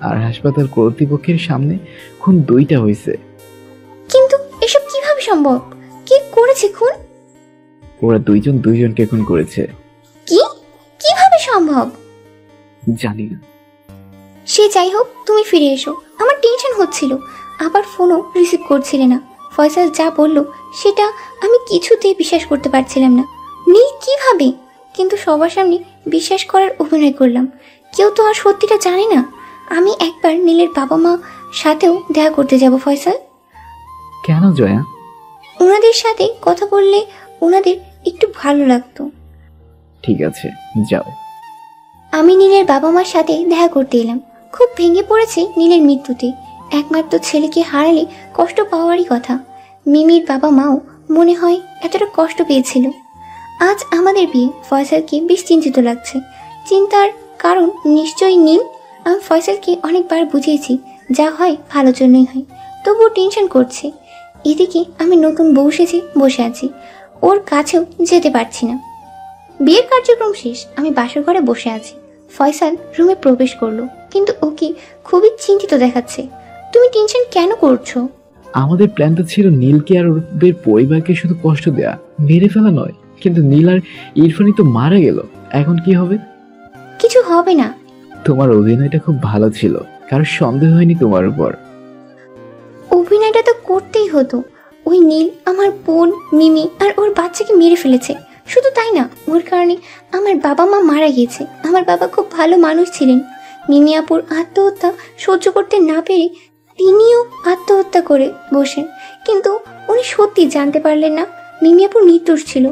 আর হাসপাতাল কর্তৃপক্ষের সামনে খুন 2টা হয়েছে। কিন্তু এসব কিভাবে সম্ভব? কে করেছে খুন? ওরা দুইজনকে খুন করেছে। কি কিভাবে সম্ভব? জানি না। সে যাই হোক, তুমি ফিরে এসো। আমার টেনশন হচ্ছিল। আবার ফোনও রিসিভ করছিলে না। ফয়সাল যা বলল সেটা আমি কিছুতেই বিশ্বাস করতে পারছিলাম না। নীল কিভাবে? কিন্তু সবার সামনে বিশ্বাস করার অভিনয় করলাম। কেউ তো আর সত্যিটা জানে না। আমি একবার নীলের বাবা মা সাথেও দেখা করতে যাব ফয়সাল। কেন জয়া? ওনাদের সাথে কথা বললে ওনাদের একটু ভালো লাগতো। ঠিক আছে, যাও। আমি নীলের বাবা মার সাথে দেখা করতে এলাম। খুব ভেঙে পড়েছে নীলের মৃত্যুতে। একমাত্র ছেলেকে হারালে কষ্ট পাওয়ারই কথা। মিমির বাবা মাও মনে হয় এতটা কষ্ট পেয়েছিল। আজ আমাদের বিয়ে। ফয়সালকে বেশ চিন্তিত লাগছে। চিন্তার কারণ নিশ্চয়ই নীল। আমি ফয়সালকে অনেকবার বুঝিয়েছি, যা হয় ভালোর জন্যই হয়, তবুও টেনশন করছে। এদিকে আমি নতুন বউ সেজে বসে আছি, ওর কাছেও যেতে পারছি না। বিয়ের কার্যক্রম শেষ, আমি বাসর ঘরে বসে আছি। ফয়সাল রুমে প্রবেশ করলো, কিন্তু ওকে খুবই চিন্তিত দেখাচ্ছে। তুমি টেনশন কেন করছো? আমাদের প্ল্যানটা ছিল নীলকে আর ওদের পরিবারকে শুধু কষ্ট দেয়া, মেরে ফেলা নয়। কিন্তু নীল আর ইরফানি তো মারা গেল, এখন কি হবে? কিছু হবে না। তোমার অভিনয়টা খুব ভালো ছিল, কারো সন্দেহ হয়নি তোমার উপর। অভিনয়টা তো করতেই হতো। ওই নীল আমার বোন মিমি আর ওর বাচ্চাকে মেরে ফেলেছে। শুধু তাই না, ওর কারণে আমার বাবা মা মারা গিয়েছে। আমার বাবা খুব ভালো মানুষ ছিলেন। মিমি আপুর আত্মহত্যা সহ্য করতে না পেরে তিনিও আত্মহত্যা করে বসেন। কিন্তু উনি সত্যি জানতে পারলেন না মিমি আপু নির্দোষ ছিল।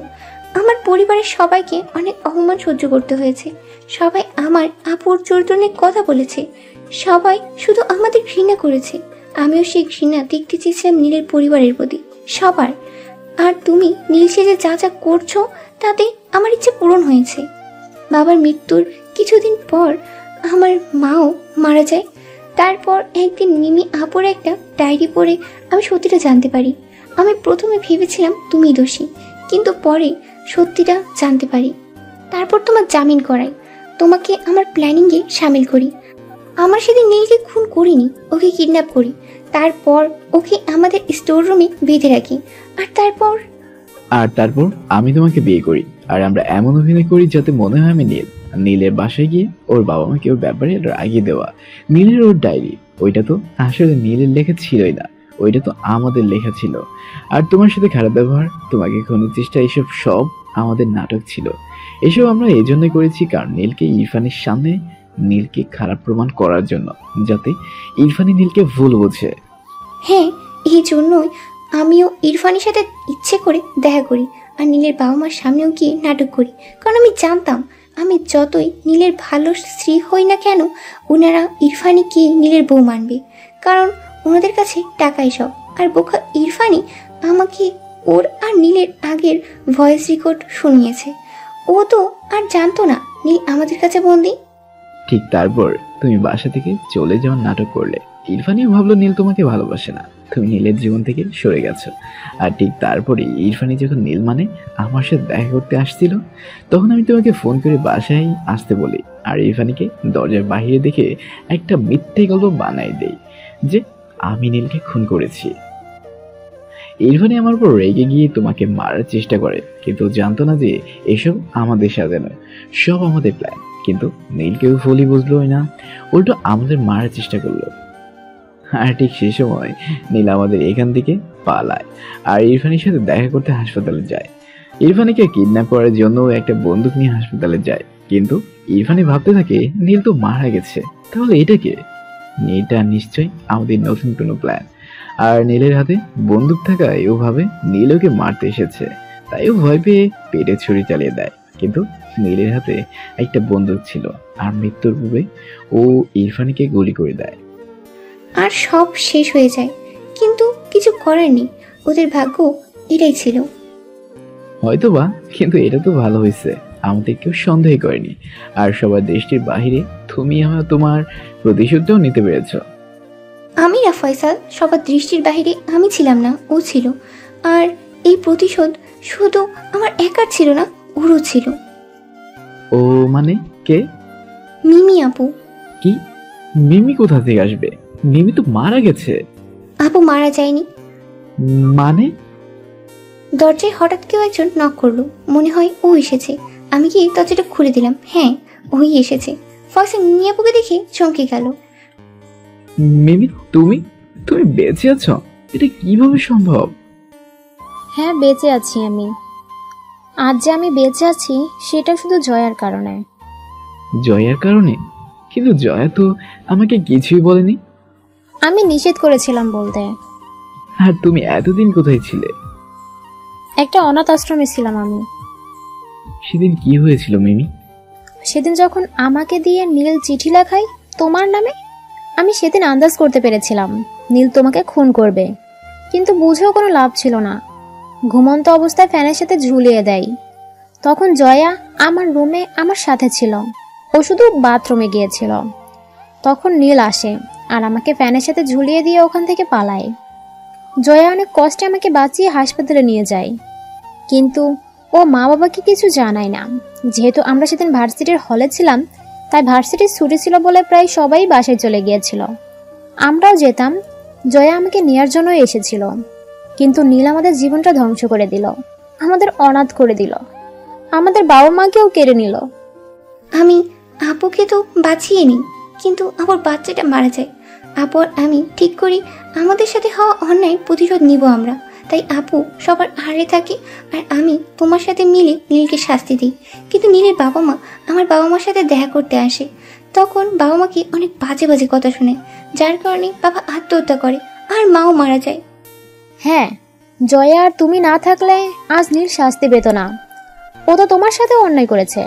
আমার পরিবারের সবাইকে অনেক অপমান সহ্য করতে হয়েছে। সবাই আমার আপুর চরিত্র নিয়ে কথা বলেছে। সবাই শুধু আমাদের ঘৃণা করেছে। আমিও সেই ঘৃণা দেখতে চেয়েছিলাম নীলের পরিবারের প্রতি, সবার। আর তুমি নীল সেজে যা যা করছো তাতে আমার ইচ্ছে পূরণ হয়েছে। বাবার মৃত্যুর কিছুদিন পর আমার মাও মারা যায়। তারপর একদিন মিমি আপুর একটা ডায়েরি পড়ে আমি সত্যিটা জানতে পারি। আমি প্রথমে ভেবেছিলাম তুমি দোষী, কিন্তু পরে সত্যিটা জানতে পারি। তারপর তোমার জামিন করাই, তোমাকে আমার প্ল্যানিংয়ে সামিল করি। আমার সেদিন নীলকে খুন করিনি, ওকে কিডন্যাপ করি। তারপর ওকে আমাদের স্টোর রুমে বেঁধে রাখি। আর তারপর আমি তোমাকে বিয়ে করি। আর আমরা এমন অভিনয় করি যাতে মনে হয় আমি নীল। নীলের বাসায় গিয়ে ওর বাবা মাকে ওর ব্যাপারে রাগিয়ে দেওয়া। নীলের ওর ডায়েরি, ওইটা তো আসলে নীলের লেখা ছিলই না, ওইটা তো আমাদের লেখা ছিল। আর তোমার সাথে খারাপ ব্যবহার, তোমাকে খুনের চেষ্টা, এসব সব আমাদের নাটক ছিল। এসব আমরা এই জন্য করেছি কারণ নীলকে ইরফানের সামনে নীলকে খারাপ প্রমাণ করার জন্য, যাতে ইরফানি নীলকে ভুল বোঝে। হ্যাঁ, এই জন্যই আমিও ইরফানের সাথে ইচ্ছে করে দেখা করি আর নীলের বাবা মার সামনেও গিয়ে নাটক করি। কারণ আমি জানতাম আমি যতই নীলের ভালো স্ত্রী হই না কেন, ওনারা ইরফানিকে নীলের বউ মানবে। কারণ ওনাদের কাছে টাকাই সব। আর বোকা ইরফানই আমাকে ওর আর নীলের আগের ভয়েস রেকর্ড শুনিয়েছে। ও তো আর জানতো না নীল আমাদের কাছে বন্দি। ঠিক তারপর তুমি বাসা থেকে চলে যাওয়ার নাটক করলে। ইরফানিও ভাবলো নীল তোমাকে ভালোবাসে না, তুমি নীলের জীবন থেকে সরে গেছো। আর ঠিক তারপরে ইরফানি যখন নীল মানে আমার সাথে দেখা করতে আসছিল, তখন আমি তোমাকে ফোন করে বাসায় আসতে বলি। আর ইরফানিকে দরজার বাইরে দেখে একটা মিথ্যে গল্প বানাই দেই যে আমি নীলকে খুন করেছি। ইরফানি আমার উপর রেগে গিয়ে তোমাকে মারার চেষ্টা করে, কিন্তু জানতো না যে এসব আমাদের সাথে নয়, সব আমাদের প্ল্যান। কিন্তু নীলকেও ফুলই বুঝলোই না, উল্টো আমাদের মারার চেষ্টা করলো। আর ঠিক সে সময় নীল আমাদের এখান থেকে পালায় আর ইরফানির সাথে দেখা করতে হাসপাতালে যায়। ইরফানিকে কিডন্যাপ করার জন্য একটা বন্দুক নিয়ে হাসপাতালে যায়, কিন্তু ইরফানি ভাবতে থাকে নীল তো মারা গেছে, তাহলে এটা কে? নীলটা নিশ্চয়ই আমাদের নতুন কোনো প্ল্যান। আর নীলের হাতে বন্দুক থাকায় ও ভাবে নীল ওকে মারতে এসেছে, তাই ও ভয় পেয়ে পেটে ছুরি চালিয়ে দেয়। কিন্তু নীলের হাতে একটা বন্দুক ছিল আর মৃত্যুর পূর্বে ও ইরফানিকে গুলি করে দেয়। আর সব শেষ হয়ে যায়, কিন্তু কিছু করার নেই, ওদের ভাগ্য এটাই ছিল। হয়তোবা, কিন্তু এটা তো ভালো হয়েছে, আমাদের কেউ সন্দেহ করেনি। আর সবার দৃষ্টির বাহিরে তুমি আমার তোমার প্রতিশোধটাও নিতে পেরেছ। আমি না ফয়সাল, সবার দৃষ্টির বাহিরে আমি ছিলাম না, ও ছিল। আর এই প্রতিশোধ শুধু আমার একার ছিল না, ওরও ছিল। ও মানে কে? মিমি আপু। কি? মিমি কোথা থেকে আসবে? মিমি তো মারা গেছে। আপু মারা যায়নি। মানে? দরজায় হঠাৎ কেউ একজন নক করলো, মনে হয় ও এসেছে। আমি গিয়ে দরজাটা খুলে দিলাম। হ্যাঁ, ওই এসেছে। ফয়সাল মিমি আপুকে দেখে চমকে গেল। মিমি, তুমি তুমি বেঁচে আছো? এটা কিভাবে সম্ভব? হ্যাঁ, বেঁচে আছি আমি। আজ যে আমি বেঁচে আছি সেটা শুধু জয়ার কারণে। জয়ার কারণে? কিন্তু জয়া তো আমাকে কিছুই বলেনি। আমি নিষেধ করেছিলাম বলতে। আর তুমি এতদিন কোথায় ছিলে? একটা অনাথ আশ্রমে ছিলাম আমি। সেদিন কি হয়েছিল মিমি? সেদিন যখন আমাকে দিয়ে নীল চিঠি লেখায় তোমার নামে, আমি সেদিন আন্দাজ করতে পেরেছিলাম নীল তোমাকে খুন করবে, কিন্তু বুঝেও কোনো লাভ ছিল না। ঘুমন্ত অবস্থায় ফ্যানের সাথে ঝুলিয়ে দেয়। তখন জয়া আমার রুমে আমার সাথে ছিল, ও শুধু বাথরুমে গিয়েছিল। তখন নীল আসে আর আমাকে ফ্যানের সাথে ঝুলিয়ে দিয়ে ওখান থেকে পালায়। জয়া অনেক কষ্টে আমাকে বাঁচিয়ে হাসপাতালে নিয়ে যায়, কিন্তু ও মা বাবাকে কিছু জানায় না। যেহেতু আমরা সেদিন ভার্সিটির হলে ছিলাম, তাই ভার্সিটির ছুটি ছিল বলে প্রায় সবাই বাসায় চলে গিয়েছিল। আমরাও যেতাম, জয়া আমাকে নেয়ার জন্য এসেছিল। কিন্তু নীল আমাদের জীবনটা ধ্বংস করে দিল, আমাদের অনাথ করে দিল, আমাদের বাবা মাকেও কেড়ে নিল। আমি আপুকে তো বাঁচিয়ে নিই, কিন্তু আমার বাচ্চাটা মারা যায়। আপু আর আমি ঠিক করি আমাদের সাথে হওয়া অন্যায় প্রতিশোধ নিব আমরা। তাই আপু সবার আড়ে থাকে আর আমি তোমার সাথে মিলে নীলকে শাস্তি দিই। কিন্তু নীলের বাবা মা আমার বাবা মার সাথে দেখা করতে আসে, তখন বাবা মাকে অনেক বাজে বাজে কথা শুনে, যার কারণে বাবা আত্মহত্যা করে আর মাও মারা যায়। হ্যাঁ, জয়া আর তুমি না থাকলে আজ নীল শাস্তি পেত না। ও তো তোমার সাথে অন্যায় করেছে,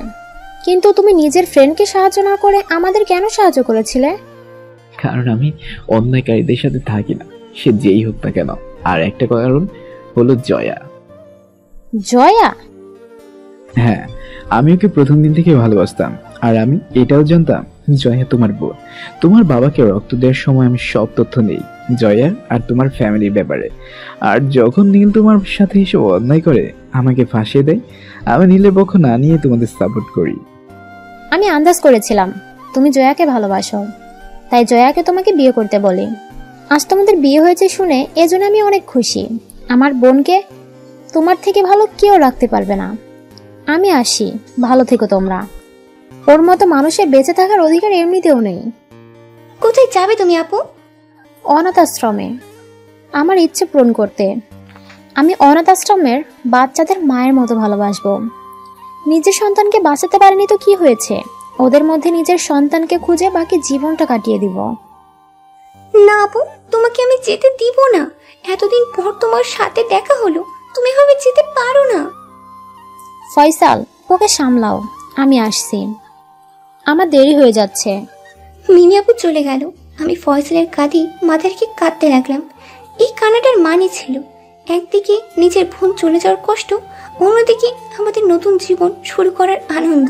কিন্তু তুমি নিজের ফ্রেন্ডকে সাহায্য না করে আমাদের কেন সাহায্য করেছিলে? কারণ আমি অন্যায়কারীদের সাথে থাকি না, সে যেই হোক না কেন। আর একটা কারণ হলো জয়া। জয়া? হ্যাঁ, আমি ওকে প্রথম দিন থেকে ভালোবাসতাম। আর আমি এটাও জানতাম জয়া তোমার বোন। তোমার বাবাকে রক্ত দেওয়ার সময় আমি সব তথ্য নেই জয়ার আর তোমার ফ্যামিলির ব্যাপারে। আর যখন নীল তোমার সাথে এসব অন্যায় করে আমাকে ফাঁসিয়ে দেয়, আমি নীলের পক্ষ না নিয়ে তোমাদের সাপোর্ট করি। আমি আন্দাজ করেছিলাম তুমি জয়াকে ভালোবাসো, তাই জয়াকে তোমাকে বিয়ে করতে বলি। আজ তোমাদের বিয়ে হয়েছে শুনে এজন্য আমি অনেক খুশি। আমার বোনকে তোমার থেকে ভালো কেউ রাখতে পারবে না। আমি আসি, ভালো থেকো তোমরা। ওর মতো মানুষের বেঁচে থাকার অধিকার এমনিতেও নেই। কোথায় যাবে তুমি আপু? অনাথ আশ্রমে, আমার ইচ্ছে পূরণ করতে। আমি অনাথ আশ্রমের বাচ্চাদের মায়ের মতো ভালোবাসবো। নিজের সন্তানকে বাঁচাতে পারেনি তো কি হয়েছে, ওদের মধ্যে নিজের সন্তানকে খুঁজে বাকি জীবনটা কাটিয়ে দিব। না আপু, তোমাকে আমি যেতে দিব না। এতদিন পর তোমার সাথে দেখা হলো, তুমি এভাবে যেতে পারো না। ফয়সাল, ওকে সামলাও, আমি আসছি। আমার দেরি হয়ে যাচ্ছে। মিমি আপু চলে গেল, আমি ফয়সালের কাঁধে মাথা রেখে কাঁদতে লাগলাম। এই কান্নাটার মানে ছিল একদিকে নিজের বোন চলে যাওয়ার কষ্ট, অন্যদিকে আমাদের নতুন জীবন শুরু করার আনন্দ।